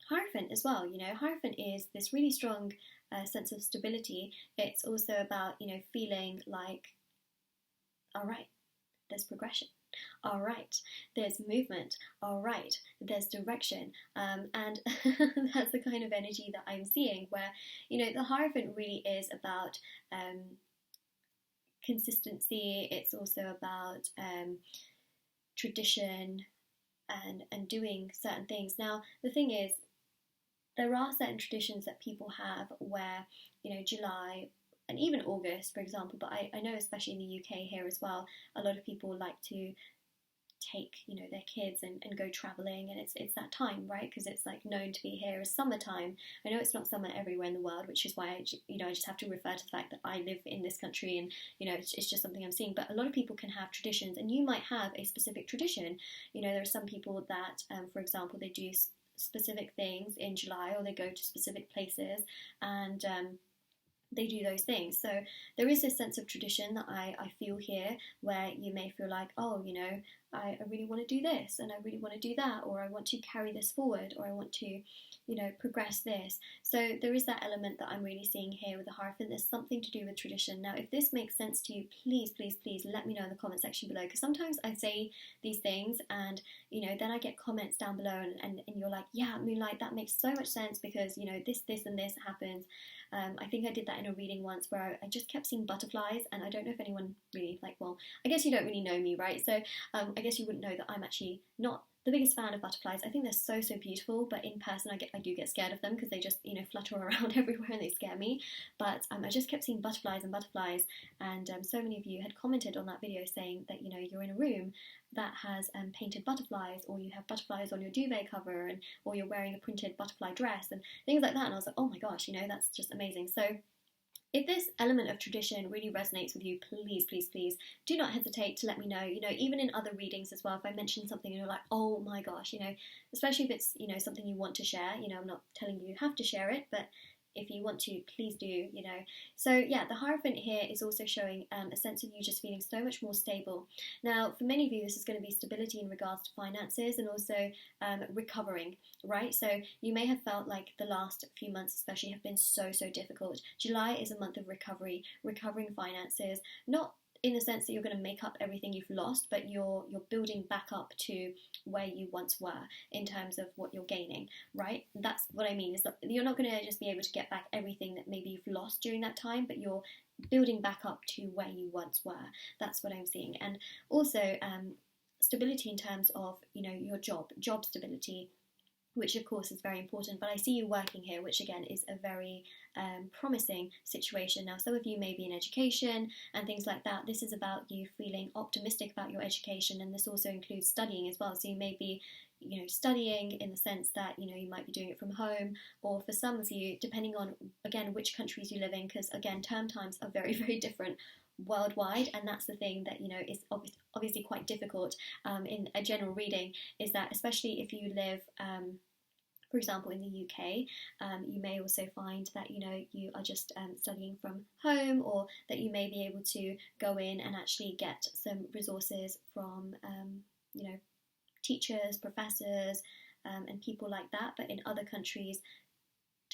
Speaker 1: Hierophant as well. Hierophant is this really strong sense of stability, it's also about, you know, feeling like, all right, there's progression. All right, there's movement. All right, there's direction. And that's the kind of energy that I'm seeing, where, you know, the Hierophant really is about consistency. It's also about tradition and doing certain things. Now, the thing is, there are certain traditions that people have where, you know, July and even August, for example, but I know especially in the UK here as well, a lot of people like to take, you know, their kids and go travelling, and it's that time, right? Because it's like known to be here as summertime. I know it's not summer everywhere in the world, which is why I just have to refer to the fact that I live in this country, and, you know, it's just something I'm seeing. But a lot of people can have traditions, and you might have a specific tradition. You know, there are some people that, for example, they do specific things in July, or they go to specific places, and they do those things. So there is this sense of tradition that I feel here, where you may feel like, oh, you know, I really want to do this, and I really want to do that, or I want to carry this forward, or I want to, you know, progress this. So there is that element that I'm really seeing here with the Hierophant. There's something to do with tradition. Now, if this makes sense to you, please, please, please let me know in the comment section below, because sometimes I say these things and, you know, then I get comments down below, and you're like, yeah, Moonlight, that makes so much sense, because, you know, this, and this happens. I think I did that in a reading once where I just kept seeing butterflies, and I don't know if anyone really, like, well, I guess you don't really know me, right? So I guess you wouldn't know that I'm actually not the biggest fan of butterflies. I think they're so, so beautiful, but in person I do get scared of them, because they just, you know, flutter around everywhere and they scare me. But I just kept seeing butterflies, and so many of you had commented on that video saying that, you know, you're in a room that has painted butterflies, or you have butterflies on your duvet cover, and or you're wearing a printed butterfly dress and things like that. And I was like, oh my gosh, you know, that's just amazing. So if this element of tradition really resonates with you, please, please, please do not hesitate to let me know. You know, even in other readings as well, if I mention something and you're like, oh my gosh, you know, especially if it's, you know, something you want to share, you know, I'm not telling you have to share it, but if you want to, please do, you know. So yeah, the Hierophant here is also showing a sense of you just feeling so much more stable. Now, for many of you, this is going to be stability in regards to finances, and also recovering, right? So you may have felt like the last few months especially have been so, so difficult. July is a month of recovery, recovering finances, not in the sense that you're going to make up everything you've lost, but you're building back up to where you once were in terms of what you're gaining, right? That's what I mean, is that you're not going to just be able to get back everything that maybe you've lost during that time, but you're building back up to where you once were. That's what I'm seeing. And also stability in terms of, you know, your job stability, which of course is very important, but I see you working here, which again is a very promising situation. Now, some of you may be in education and things like that. This is about you feeling optimistic about your education, and this also includes studying as well. So you may be, you know, studying in the sense that, you know, you might be doing it from home, or for some of you, depending on, again, which countries you live in, because again, term times are very, very different worldwide, and that's the thing that, you know, is obviously quite difficult in a general reading, is that especially if you live for example in the UK, you may also find that, you know, you are just studying from home, or that you may be able to go in and actually get some resources from you know, teachers, professors, and people like that. But in other countries,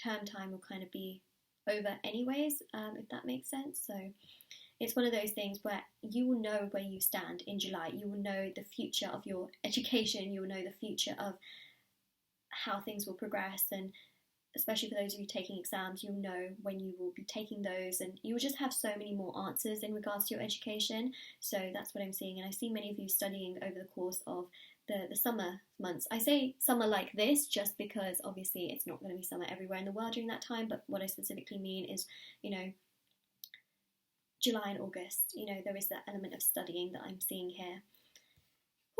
Speaker 1: term time will kind of be over anyways, if that makes sense. So it's one of those things where you will know where you stand in July. You will know the future of your education. You will know the future of how things will progress, and especially for those of you taking exams, you'll know when you will be taking those, and you will just have so many more answers in regards to your education. So that's what I'm seeing, and I see many of you studying over the course of the summer months. I say summer like this just because obviously it's not going to be summer everywhere in the world during that time, but what I specifically mean is, you know, July and August, you know, there is that element of studying that I'm seeing here.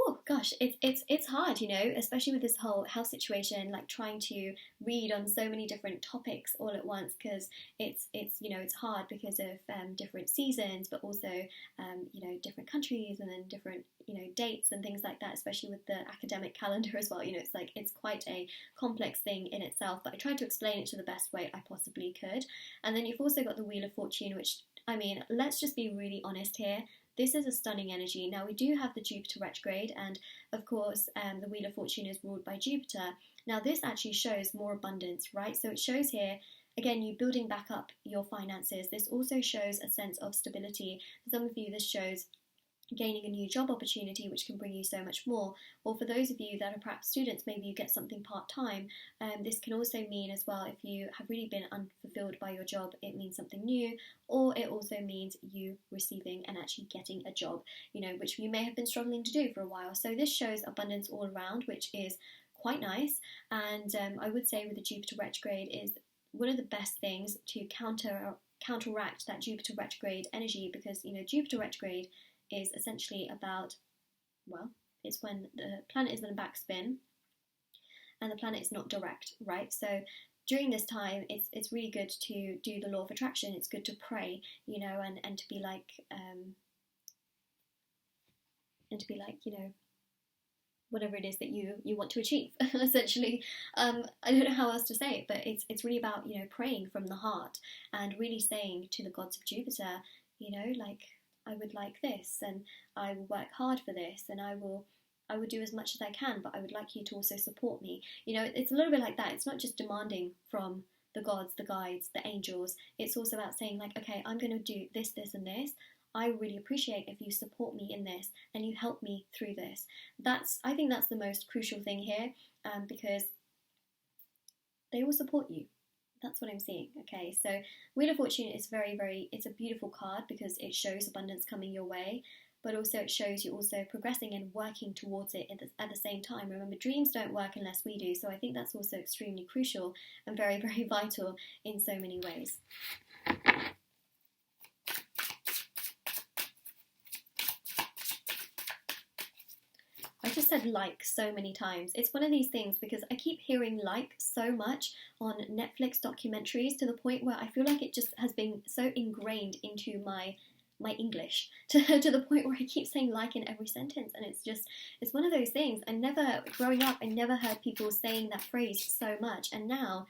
Speaker 1: Oh gosh, it's hard, you know, especially with this whole health situation, like trying to read on so many different topics all at once, because it's you know, it's hard because of different seasons, but also you know, different countries, and then different, you know, dates and things like that, especially with the academic calendar as well. You know, it's like, it's quite a complex thing in itself, but I tried to explain it to the best way I possibly could. And then you've also got the Wheel of Fortune, which, I mean, let's just be really honest here. This is a stunning energy. Now, we do have the Jupiter retrograde, and of course the Wheel of Fortune is ruled by Jupiter. Now, this actually shows more abundance, right? So it shows here again, you building back up your finances. This also shows a sense of stability. For some of you, this shows gaining a new job opportunity, which can bring you so much more. Or for those of you that are perhaps students, maybe you get something part-time. This can also mean as well, if you have really been unfulfilled by your job, it means something new, or it also means you receiving and actually getting a job, which you may have been struggling to do for a while. So this shows abundance all around, which is quite nice. And I would say with the Jupiter retrograde is one of the best things to counteract that Jupiter retrograde energy, because Jupiter retrograde is essentially about, well, it's when the planet is in a backspin and the planet is not direct, right? So during this time, it's really good to do the law of attraction. It's good to pray, and to be like, whatever it is that you want to achieve, essentially. I don't know how else to say it, but it's really about, praying from the heart and really saying to the gods of Jupiter, like, I would like this, and I will work hard for this, and I will do as much as I can, but I would like you to also support me. It's a little bit like that. It's not just demanding from the gods, the guides, the angels. It's also about saying like, okay, I'm going to do this, this, and this. I really appreciate if you support me in this and you help me through this. I think that's the most crucial thing here, because they will support you. That's what I'm seeing. Okay, so Wheel of Fortune is it's a beautiful card because it shows abundance coming your way, but also it shows you also progressing and working towards it at the same time. Remember, dreams don't work unless we do, so I think that's also extremely crucial and very, very vital in so many ways. I just said like so many times. It's one of these things because I keep hearing like so much on Netflix documentaries to the point where I feel like it just has been so ingrained into my English to the point where I keep saying like in every sentence, and it's one of those things. Growing up, I never heard people saying that phrase so much, and now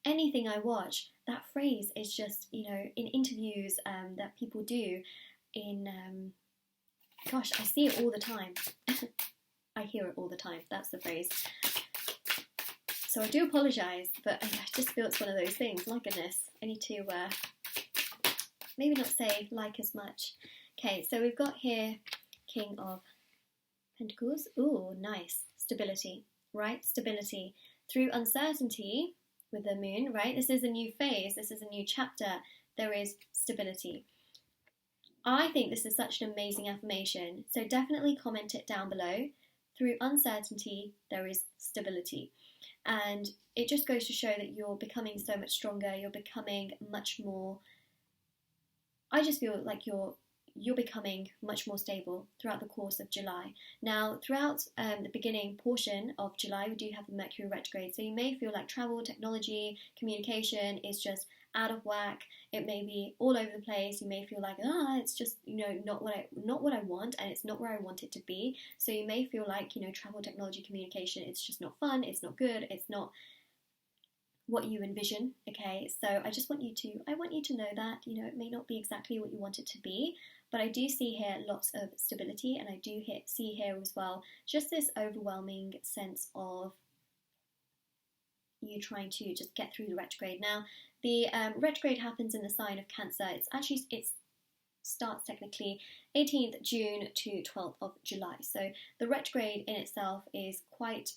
Speaker 1: anything I watch, that phrase is just, in interviews that people do I see it all the time. I hear it all the time. That's the phrase. So I do apologise, but I just feel it's one of those things. My goodness, I need to maybe not say like as much. Okay, so we've got here King of Pentacles. Ooh, nice. Stability, right? Stability. Through uncertainty with the moon, right? This is a new phase. This is a new chapter. There is stability. I think this is such an amazing affirmation. So definitely comment it down below. Through uncertainty, there is stability. And it just goes to show that you're becoming so much stronger. You're becoming much more, I just feel like you're becoming much more stable throughout the course of July. Now, throughout the beginning portion of July, we do have the Mercury retrograde. So you may feel like travel, technology, communication is just out of whack. It may be all over the place. You may feel like, it's just, not what I want, and it's not where I want it to be. So you may feel like, travel, technology, communication, it's just not fun, it's not good, it's not what you envision. Okay, so I want you to know that, it may not be exactly what you want it to be, but I do see here lots of stability, and I do see here as well just this overwhelming sense of you trying to just get through the retrograde. Now, the retrograde happens in the sign of Cancer. It starts technically 18th June to 12th of July. So the retrograde in itself is quite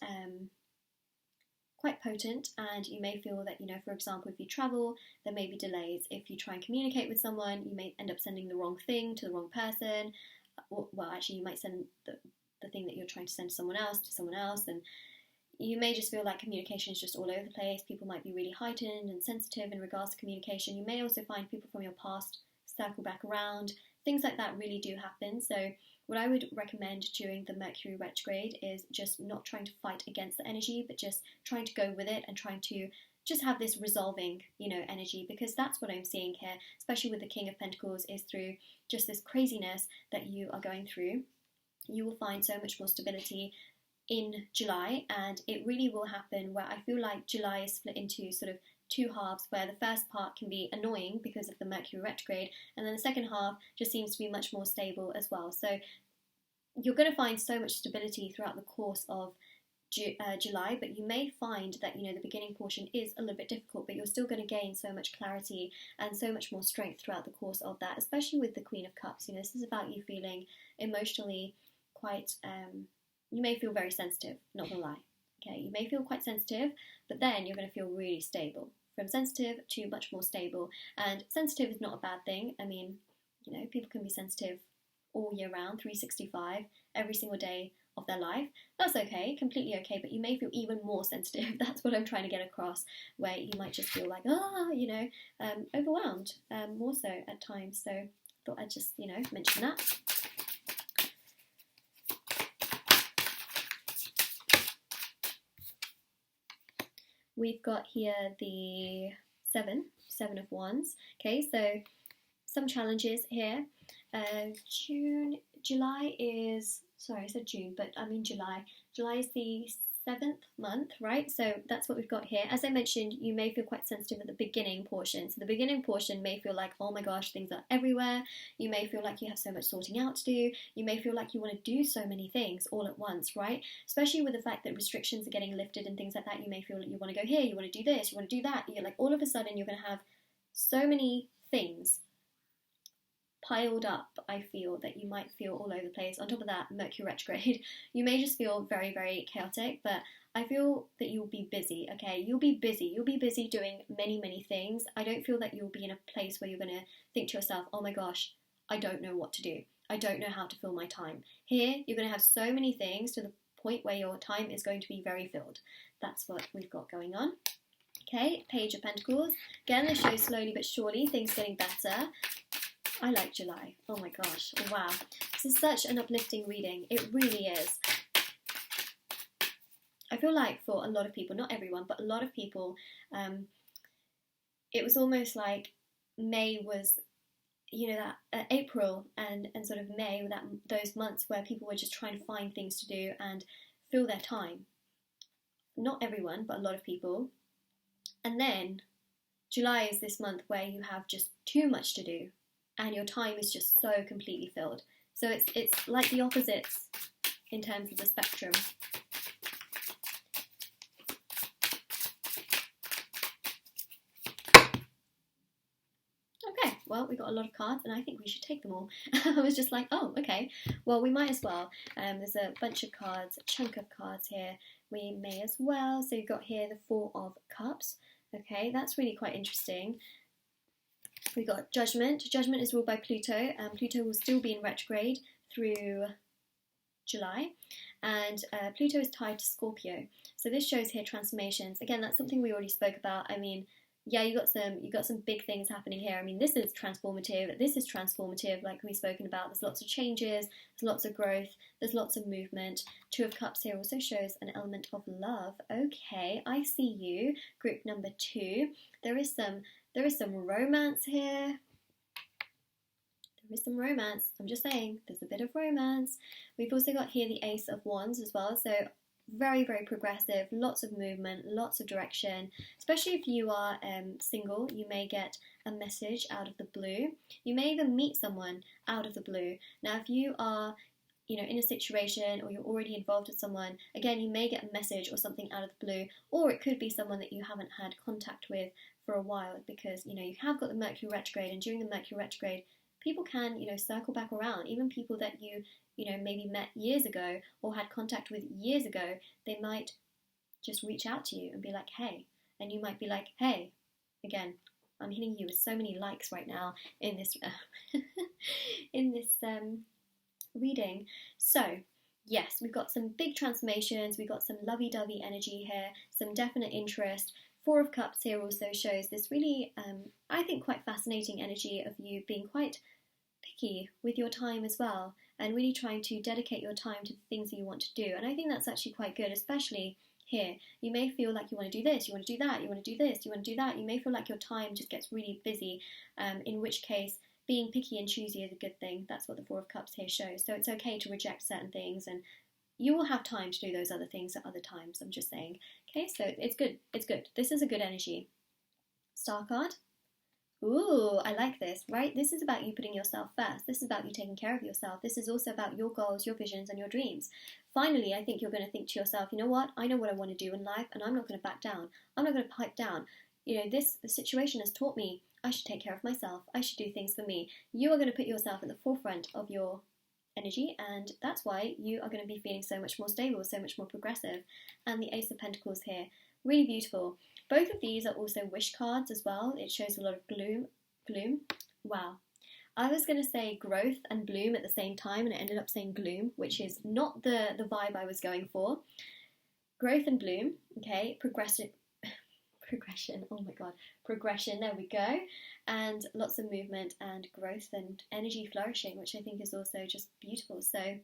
Speaker 1: potent, and you may feel that, for example, if you travel, there may be delays. If you try and communicate with someone, you may end up sending the wrong thing to the wrong person. Well, actually, you might send the thing that you're trying to send to someone else, and you may just feel like communication is just all over the place. People might be really heightened and sensitive in regards to communication. You may also find people from your past circle back around. Things like that really do happen. So what I would recommend during the Mercury retrograde is just not trying to fight against the energy, but just trying to go with it and trying to just have this resolving, energy, because that's what I'm seeing here, especially with the King of Pentacles, is through just this craziness that you are going through. You will find so much more stability in July, and it really will happen where I feel like July is split into sort of two halves, where the first part can be annoying because of the Mercury retrograde, and then the second half just seems to be much more stable as well. So you're going to find so much stability throughout the course of July, but you may find that, you know, the beginning portion is a little bit difficult, but you're still going to gain so much clarity and so much more strength throughout the course of that, especially with the Queen of Cups. You know, this is about you feeling emotionally quite, you may feel very sensitive, not gonna lie. Okay, you may feel quite sensitive, but then you're going to feel really stable. From sensitive to much more stable. And sensitive is not a bad thing. I mean, you know, people can be sensitive all year round, 365, every single day of their life. That's okay, completely okay, but you may feel even more sensitive. That's what I'm trying to get across, where you might just feel like, you know, overwhelmed, more so at times. So I thought I'd just, you know, mention that. We've got here the seven of wands. Okay, so some challenges here. July is, sorry, I said June, but I mean July. July is the 7th month, right? So that's what we've got here. As I mentioned, you may feel quite sensitive at the beginning portion. So the beginning portion may feel like, oh my gosh, things are everywhere. You may feel like you have so much sorting out to do. You may feel like you want to do so many things all at once, right? Especially with the fact that restrictions are getting lifted and things like that. You may feel like you want to go here, you want to do this, you want to do that. You're like, all of a sudden, you're going to have so many things piled up. I feel that you might feel all over the place. On top of that, Mercury retrograde, you may just feel very, very chaotic, but I feel that you'll be busy, okay? You'll be busy doing many, many things. I don't feel that you'll be in a place where you're going to think to yourself, oh my gosh, I don't know what to do. I don't know how to fill my time. Here, you're going to have so many things to the point where your time is going to be very filled. That's what we've got going on. Okay, Page of Pentacles. Again, this shows slowly but surely things getting better. I like July. Oh my gosh. Wow. This is such an uplifting reading. It really is. I feel like for a lot of people, not everyone, but a lot of people, it was almost like May was, you know, that April and sort of May, those months where people were just trying to find things to do and fill their time. Not everyone, but a lot of people. And then July is this month where you have just too much to do. And your time is just so completely filled. So it's like the opposites in terms of the spectrum. Okay, well, we got a lot of cards, and I think we should take them all. I was just like, oh, okay, well, we might as well. There's a bunch of cards, a chunk of cards here. We may as well. So you've got here the Four of Cups. Okay, that's really quite interesting. We've got Judgment. Judgment is ruled by Pluto. Pluto will still be in retrograde through July. And Pluto is tied to Scorpio. So this shows here transformations. Again, that's something we already spoke about. I mean, yeah, you got some big things happening here. I mean, this is transformative. This is transformative, like we've spoken about. There's lots of changes. There's lots of growth. There's lots of movement. Two of Cups here also shows an element of love. Okay, I see you. Group number 2. There is some romance here. There is some romance. I'm just saying, there's a bit of romance. We've also got here the Ace of Wands as well. So very, very progressive, lots of movement, lots of direction. Especially if you are single, you may get a message out of the blue. You may even meet someone out of the blue. Now, if you are, you know, in a situation or you're already involved with someone, again, you may get a message or something out of the blue, or it could be someone that you haven't had contact with for a while, because, you know, you have got the Mercury retrograde, and during the Mercury retrograde, people can, you know, circle back around. Even people that you know, maybe met years ago or had contact with years ago, they might just reach out to you and be like, hey, and you might be like, hey, again, I'm hitting you with so many likes right now in this in this reading. So yes, we've got some big transformations, we've got some lovey-dovey energy here, some definite interest. Four of Cups here also shows this really, I think, quite fascinating energy of you being quite picky with your time as well, and really trying to dedicate your time to the things that you want to do. And I think that's actually quite good, especially here. You may feel like you want to do this, you want to do that, you want to do this, you want to do that. You may feel like your time just gets really busy, in which case being picky and choosy is a good thing. That's what the Four of Cups here shows. So it's okay to reject certain things, and you will have time to do those other things at other times, I'm just saying. Okay, so it's good. It's good. This is a good energy. Star card. Ooh, I like this, right? This is about you putting yourself first. This is about you taking care of yourself. This is also about your goals, your visions, and your dreams. Finally, I think you're going to think to yourself, you know what? I know what I want to do in life, and I'm not going to back down. I'm not going to pipe down. You know, the situation has taught me I should take care of myself. I should do things for me. You are going to put yourself at the forefront of your energy, and that's why you are going to be feeling so much more stable, so much more progressive. And the Ace of Pentacles here, really beautiful. Both of these are also wish cards as well. It shows a lot of gloom. Wow. I was going to say growth and bloom at the same time, and I ended up saying gloom, which is not the vibe I was going for. Growth and bloom, okay, progression, oh my god, progression, there we go, and lots of movement and growth and energy flourishing, which I think is also just beautiful. So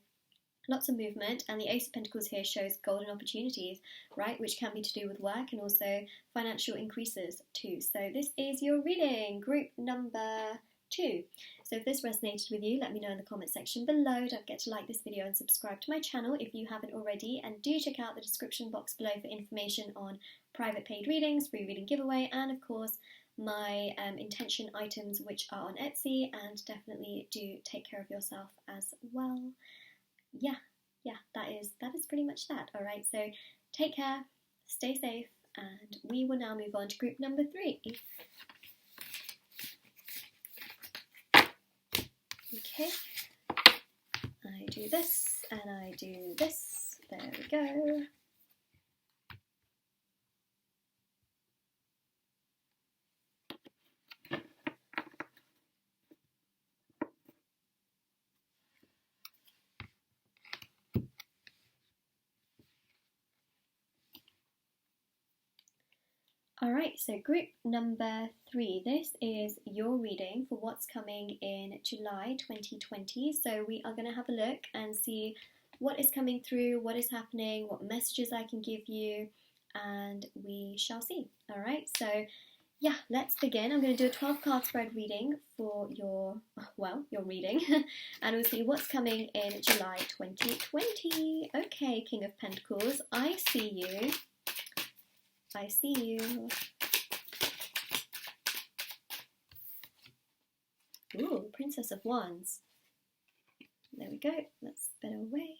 Speaker 1: lots of movement, and the Ace of Pentacles here shows golden opportunities, right, which can be to do with work and also financial increases too. So this is your reading, group number 2. So if this resonated with you, let me know in the comment section below. Don't forget to like this video and subscribe to my channel if you haven't already, and do check out the description box below for information on private paid readings, free reading giveaway, and of course my intention items, which are on Etsy. And definitely do take care of yourself as well. Yeah, that is pretty much that. All right, so take care, stay safe, and we will now move on to group number 3. Okay, I do this and I do this. There we go. Alright, so group number 3, this is your reading for what's coming in July 2020. So we are going to have a look and see what is coming through, what is happening, what messages I can give you, and we shall see. Alright, so yeah, let's begin. I'm going to do a 12 card spread reading for your reading, and we'll see what's coming in July 2020. Okay, King of Pentacles, I see you. I see you. Ooh, Princess of Wands. There we go. Let's spin away.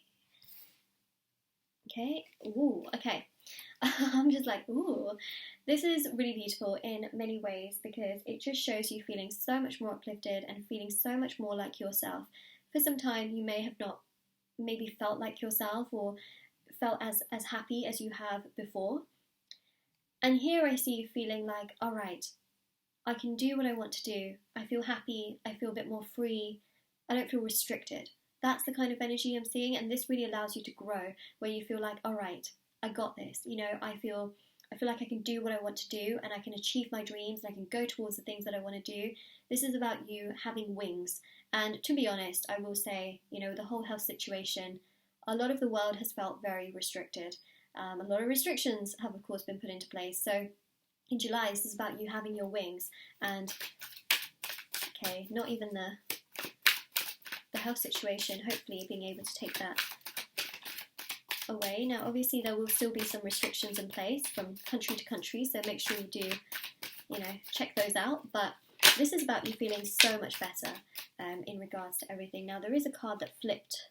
Speaker 1: Okay. Ooh, okay. I'm just like, ooh. This is really beautiful in many ways because it just shows you feeling so much more uplifted and feeling so much more like yourself. For some time, you may have not maybe felt like yourself or felt as happy as you have before. And here I see you feeling like, all right, I can do what I want to do. I feel happy. I feel a bit more free. I don't feel restricted. That's the kind of energy I'm seeing, and this really allows you to grow, where you feel like, all right, I got this. You know, I feel like I can do what I want to do, and I can achieve my dreams, and I can go towards the things that I want to do. This is about you having wings. And to be honest, I will say, you know, the whole health situation, a lot of the world has felt very restricted. A lot of restrictions have, of course, been put into place. So in July, this is about you having your wings, and okay, not even the health situation, hopefully being able to take that away. Now, obviously, there will still be some restrictions in place from country to country, so make sure you do, you know, check those out. But this is about you feeling so much better in regards to everything. Now, there is a card that flipped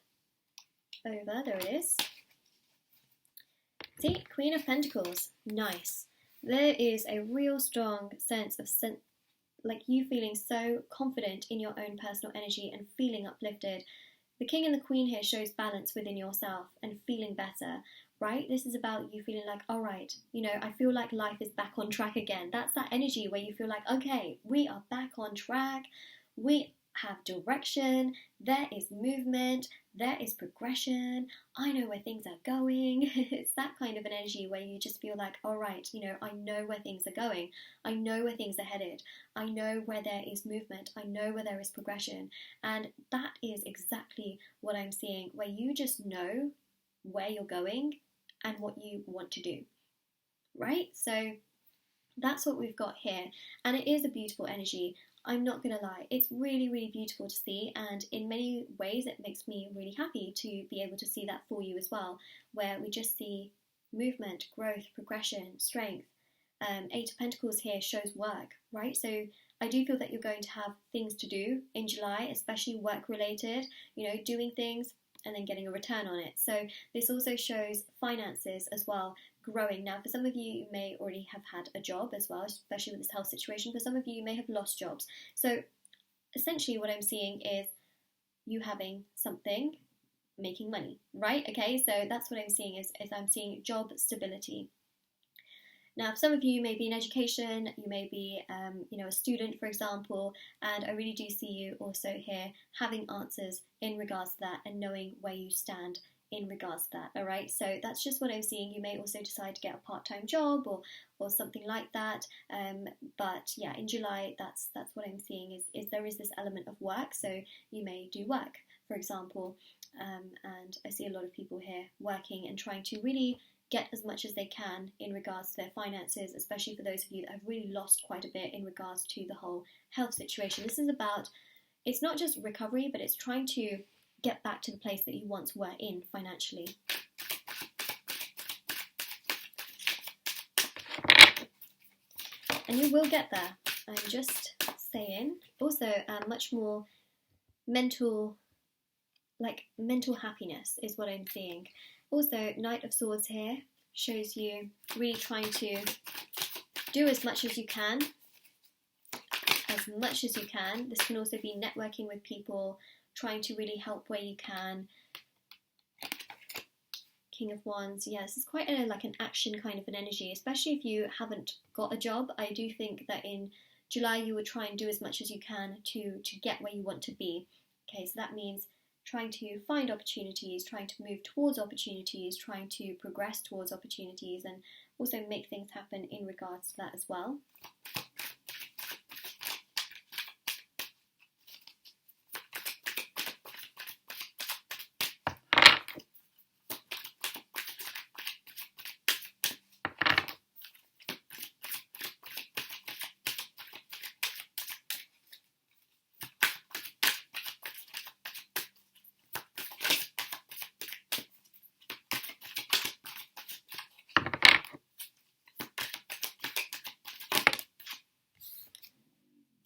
Speaker 1: over. There it is. See, Queen of Pentacles. Nice. There is a real strong sense of like you feeling so confident in your own personal energy and feeling uplifted. The King and the Queen here shows balance within yourself and feeling better, right? This is about you feeling like, all right, you know, I feel like life is back on track again. That's that energy where you feel like, okay, we are back on track. We have direction. There is movement. There is progression. I know where things are going. It's that kind of an energy where you just feel like, all right, you know, I know where things are going. I know where things are headed. I know where there is movement. I know where there is progression. And that is exactly what I'm seeing, where you just know where you're going and what you want to do, right? So that's what we've got here. And it is a beautiful energy. I'm not going to lie, it's really, really beautiful to see, and in many ways it makes me really happy to be able to see that for you as well, where we just see movement, growth, progression, strength. 8 of Pentacles here shows work, right? So I do feel that you're going to have things to do in July, especially work related, doing things and then getting a return on it. So this also shows finances as well growing. Now, for some of you, you may already have had a job as well, especially with this health situation. For some of you, you may have lost jobs. So essentially what I'm seeing is you having something, making money, right? Okay, so that's what I'm seeing is I'm seeing job stability. Now, for some of you may be in education, you may be, a student, for example, and I really do see you also here having answers in regards to that and knowing where you stand in regards to that, all right? So that's just what I'm seeing. You may also decide to get a part-time job or something like that, but yeah, in July, that's what I'm seeing is there is this element of work, so you may do work, for example, and I see a lot of people here working and trying to really get as much as they can in regards to their finances, especially for those of you that have really lost quite a bit in regards to the whole health situation. This is about, it's not just recovery, but it's trying to get back to the place that you once were in financially. And you will get there, I'm just saying. Also, much more mental happiness is what I'm seeing. Also, Knight of Swords here shows you really trying to do as much as you can. This can also be networking with people, trying to really help where you can. King of Wands, yes, it's quite an action kind of an energy, especially if you haven't got a job. I do think that in July you would try and do as much as you can to get where you want to be. Okay, so that means trying to find opportunities, trying to move towards opportunities, trying to progress towards opportunities, and also make things happen in regards to that as well.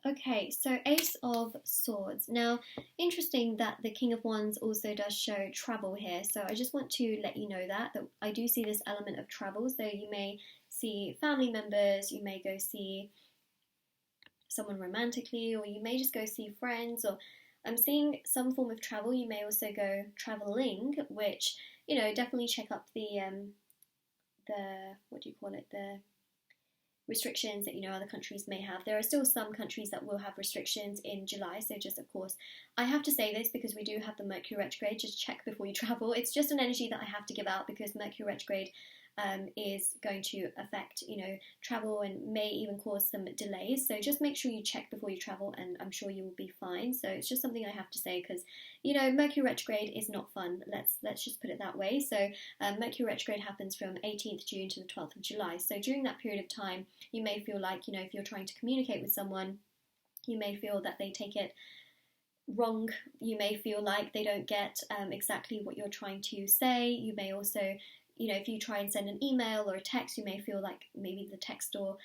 Speaker 1: Okay, so Ace of Swords. Now, interesting that the King of Wands also does show travel here. So I just want to let you know that I do see this element of travel. So you may see family members, you may go see someone romantically, or you may just go see friends, or I'm seeing some form of travel. You may also go traveling, which, definitely check up the what do you call it, the restrictions that other countries may have. There are still some countries that will have restrictions in July, so just of course I have to say this because we do have the Mercury retrograde. Just check before you travel. It's just an energy that I have to give out because Mercury retrograde is going to affect travel and may even cause some delays, so just make sure you check before you travel and I'm sure you will be fine. So it's just something I have to say because Mercury retrograde is not fun. Let's just put it that way. So Mercury retrograde happens from 18th June to the 12th of July. So during that period of time you may feel like if you're trying to communicate with someone, you may feel that they take it wrong. You may feel like they don't get exactly what you're trying to say. You may also if you try and send an email or a text, you may feel like maybe the text or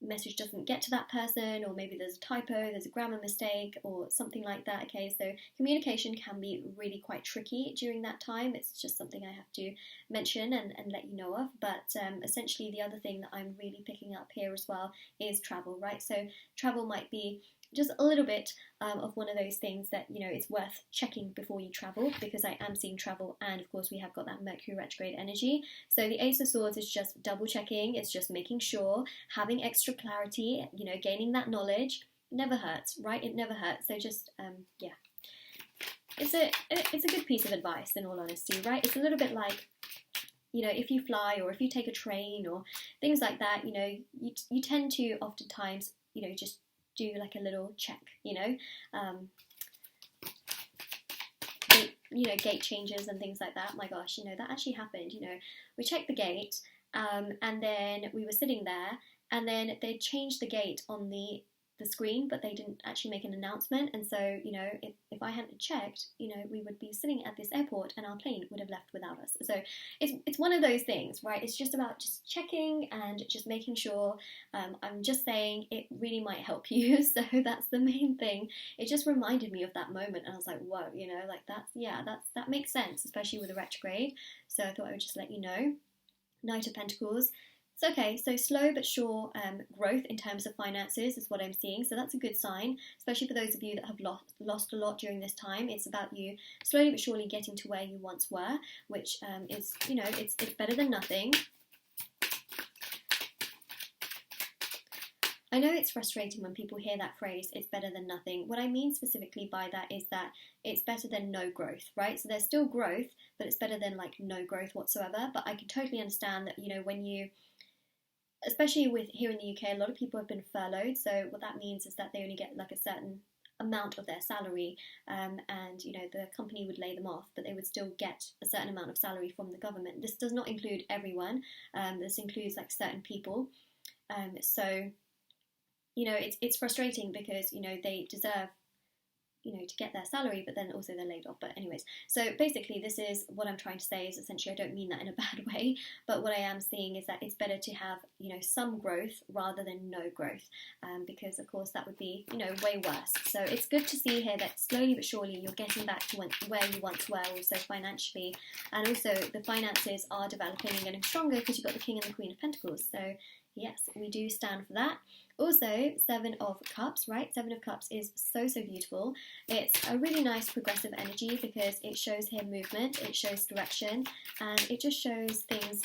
Speaker 1: message doesn't get to that person, or maybe there's a typo, there's a grammar mistake or something like that. Okay, so communication can be really quite tricky during that time. It's just something I have to mention and let you know of. But essentially the other thing that I'm really picking up here as well is travel, right? So travel might be just a little bit of one of those things that it's worth checking before you travel, because I am seeing travel, and of course we have got that Mercury retrograde energy. So the Ace of Swords is just double checking, it's just making sure, having extra clarity, gaining that knowledge. Never hurts, right? It never hurts. So just yeah, it's a good piece of advice in all honesty, right? It's a little bit like if you fly or if you take a train or things like that, you tend to oftentimes just do like a little check, gate changes and things like that. My gosh, that actually happened. We checked the gate, and then we were sitting there, and then they changed the gate on the the screen, but they didn't actually make an announcement. And so, you know, if I hadn't checked, you know, we would be sitting at this airport and our plane would have left without us. So it's one of those things, right? It's just about just checking and just making sure. I'm just saying it really might help you. So that's the main thing. It just reminded me of that moment, and I was like, whoa, you know, like that makes sense, especially with a retrograde. So I thought I would just let you know. Knight of Pentacles. So, okay, so slow but sure growth in terms of finances is what I'm seeing. So that's a good sign, especially for those of you that have lost a lot during this time. It's about you slowly but surely getting to where you once were, which is, you know, it's better than nothing. I know it's frustrating when people hear that phrase, it's better than nothing. What I mean specifically by that is that it's better than no growth, right? So there's still growth, but it's better than like no growth whatsoever. But I can totally understand that, you know, when you, especially with here in the UK, a lot of people have been furloughed. So what that means is that they only get like a certain amount of their salary, and you know, the company would lay them off, but they would still get a certain amount of salary from the government. This does not include everyone. This includes like certain people. So you know, it's frustrating because, you know, they deserve, you know, to get their salary, but then also they're laid off. But anyways, so basically this is what I'm trying to say is essentially, I don't mean that in a bad way, but what I am seeing is that it's better to have, you know, some growth rather than no growth, because of course that would be, you know, way worse. So it's good to see here that slowly but surely you're getting back to where you once were, also financially, and also the finances are developing and getting stronger because you've got the King and the Queen of Pentacles. So yes, we do stand for that. Also, Seven of Cups, right? Seven of Cups is so, so beautiful. It's a really nice progressive energy because it shows here movement, it shows direction, and it just shows things,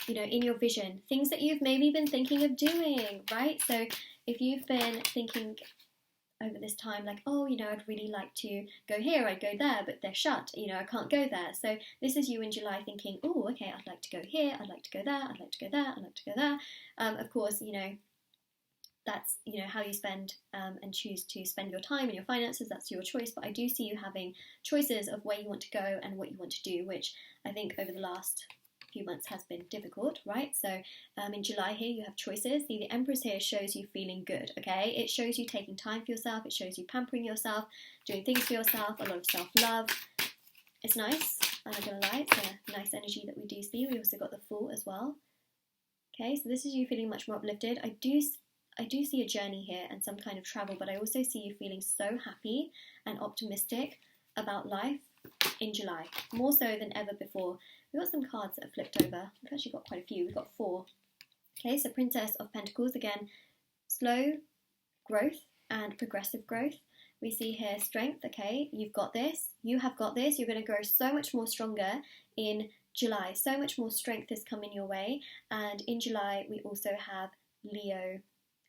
Speaker 1: you know, in your vision, things that you've maybe been thinking of doing, right? So if you've been thinking over this time, like, oh, you know, I'd really like to go here, I'd go there, but they're shut, you know, I can't go there. So this is you in July thinking, oh, okay, I'd like to go here, I'd like to go there, I'd like to go there, I'd like to go there. Of course, you know, that's, you know, how you spend and choose to spend your time and your finances, that's your choice. But I do see you having choices of where you want to go and what you want to do, which I think over the last few months has been difficult, right? So in July here you have choices. See, the Empress here shows you feeling good, okay? It shows you taking time for yourself, it shows you pampering yourself, doing things for yourself, a lot of self-love. It's nice, I'm not gonna lie, it's a nice energy that we do see. We also got the Fool as well. Okay, so this is you feeling much more uplifted. I do see a journey here and some kind of travel, but I also see you feeling so happy and optimistic about life in July, more so than ever before. We've got some cards that have flipped over. We've actually got quite a few. We've got 4. Okay, so Princess of Pentacles, again, slow growth and progressive growth. We see here strength, okay, you've got this, you have got this, you're going to grow so much more stronger in July, so much more strength is coming your way. And in July, we also have Leo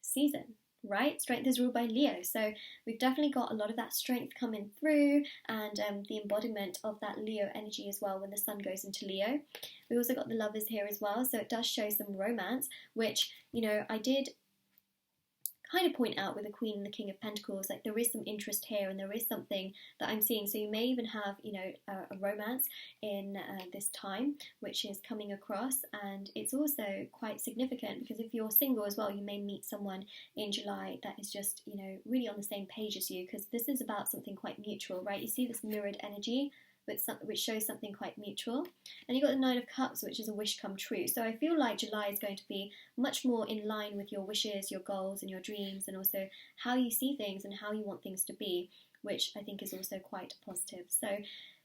Speaker 1: season, right? Strength is ruled by Leo, so we've definitely got a lot of that strength coming through, and the embodiment of that Leo energy as well when the sun goes into Leo. We also got the Lovers here as well, so it does show some romance, which, you know, I did kind of point out with the Queen and the King of Pentacles, like there is some interest here and there is something that I'm seeing. So you may even have, you know, a romance in this time, which is coming across, and it's also quite significant because if you're single as well, you may meet someone in July that is just, you know, really on the same page as you, because this is about something quite mutual, right? You see this mirrored energy, which shows something quite mutual. And you've got the Nine of Cups, which is a wish come true. So I feel like July is going to be much more in line with your wishes, your goals and your dreams, and also how you see things and how you want things to be, which I think is also quite positive. So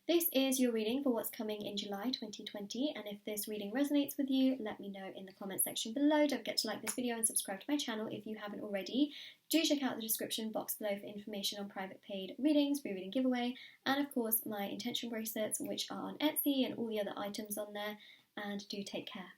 Speaker 1: this is your reading for what's coming in July 2020, and if this reading resonates with you, let me know in the comment section below. Don't forget to like this video and subscribe to my channel if you haven't already. Do check out the description box below for information on private paid readings, free reading giveaway, and of course my intention bracelets, which are on Etsy, and all the other items on there. And do take care.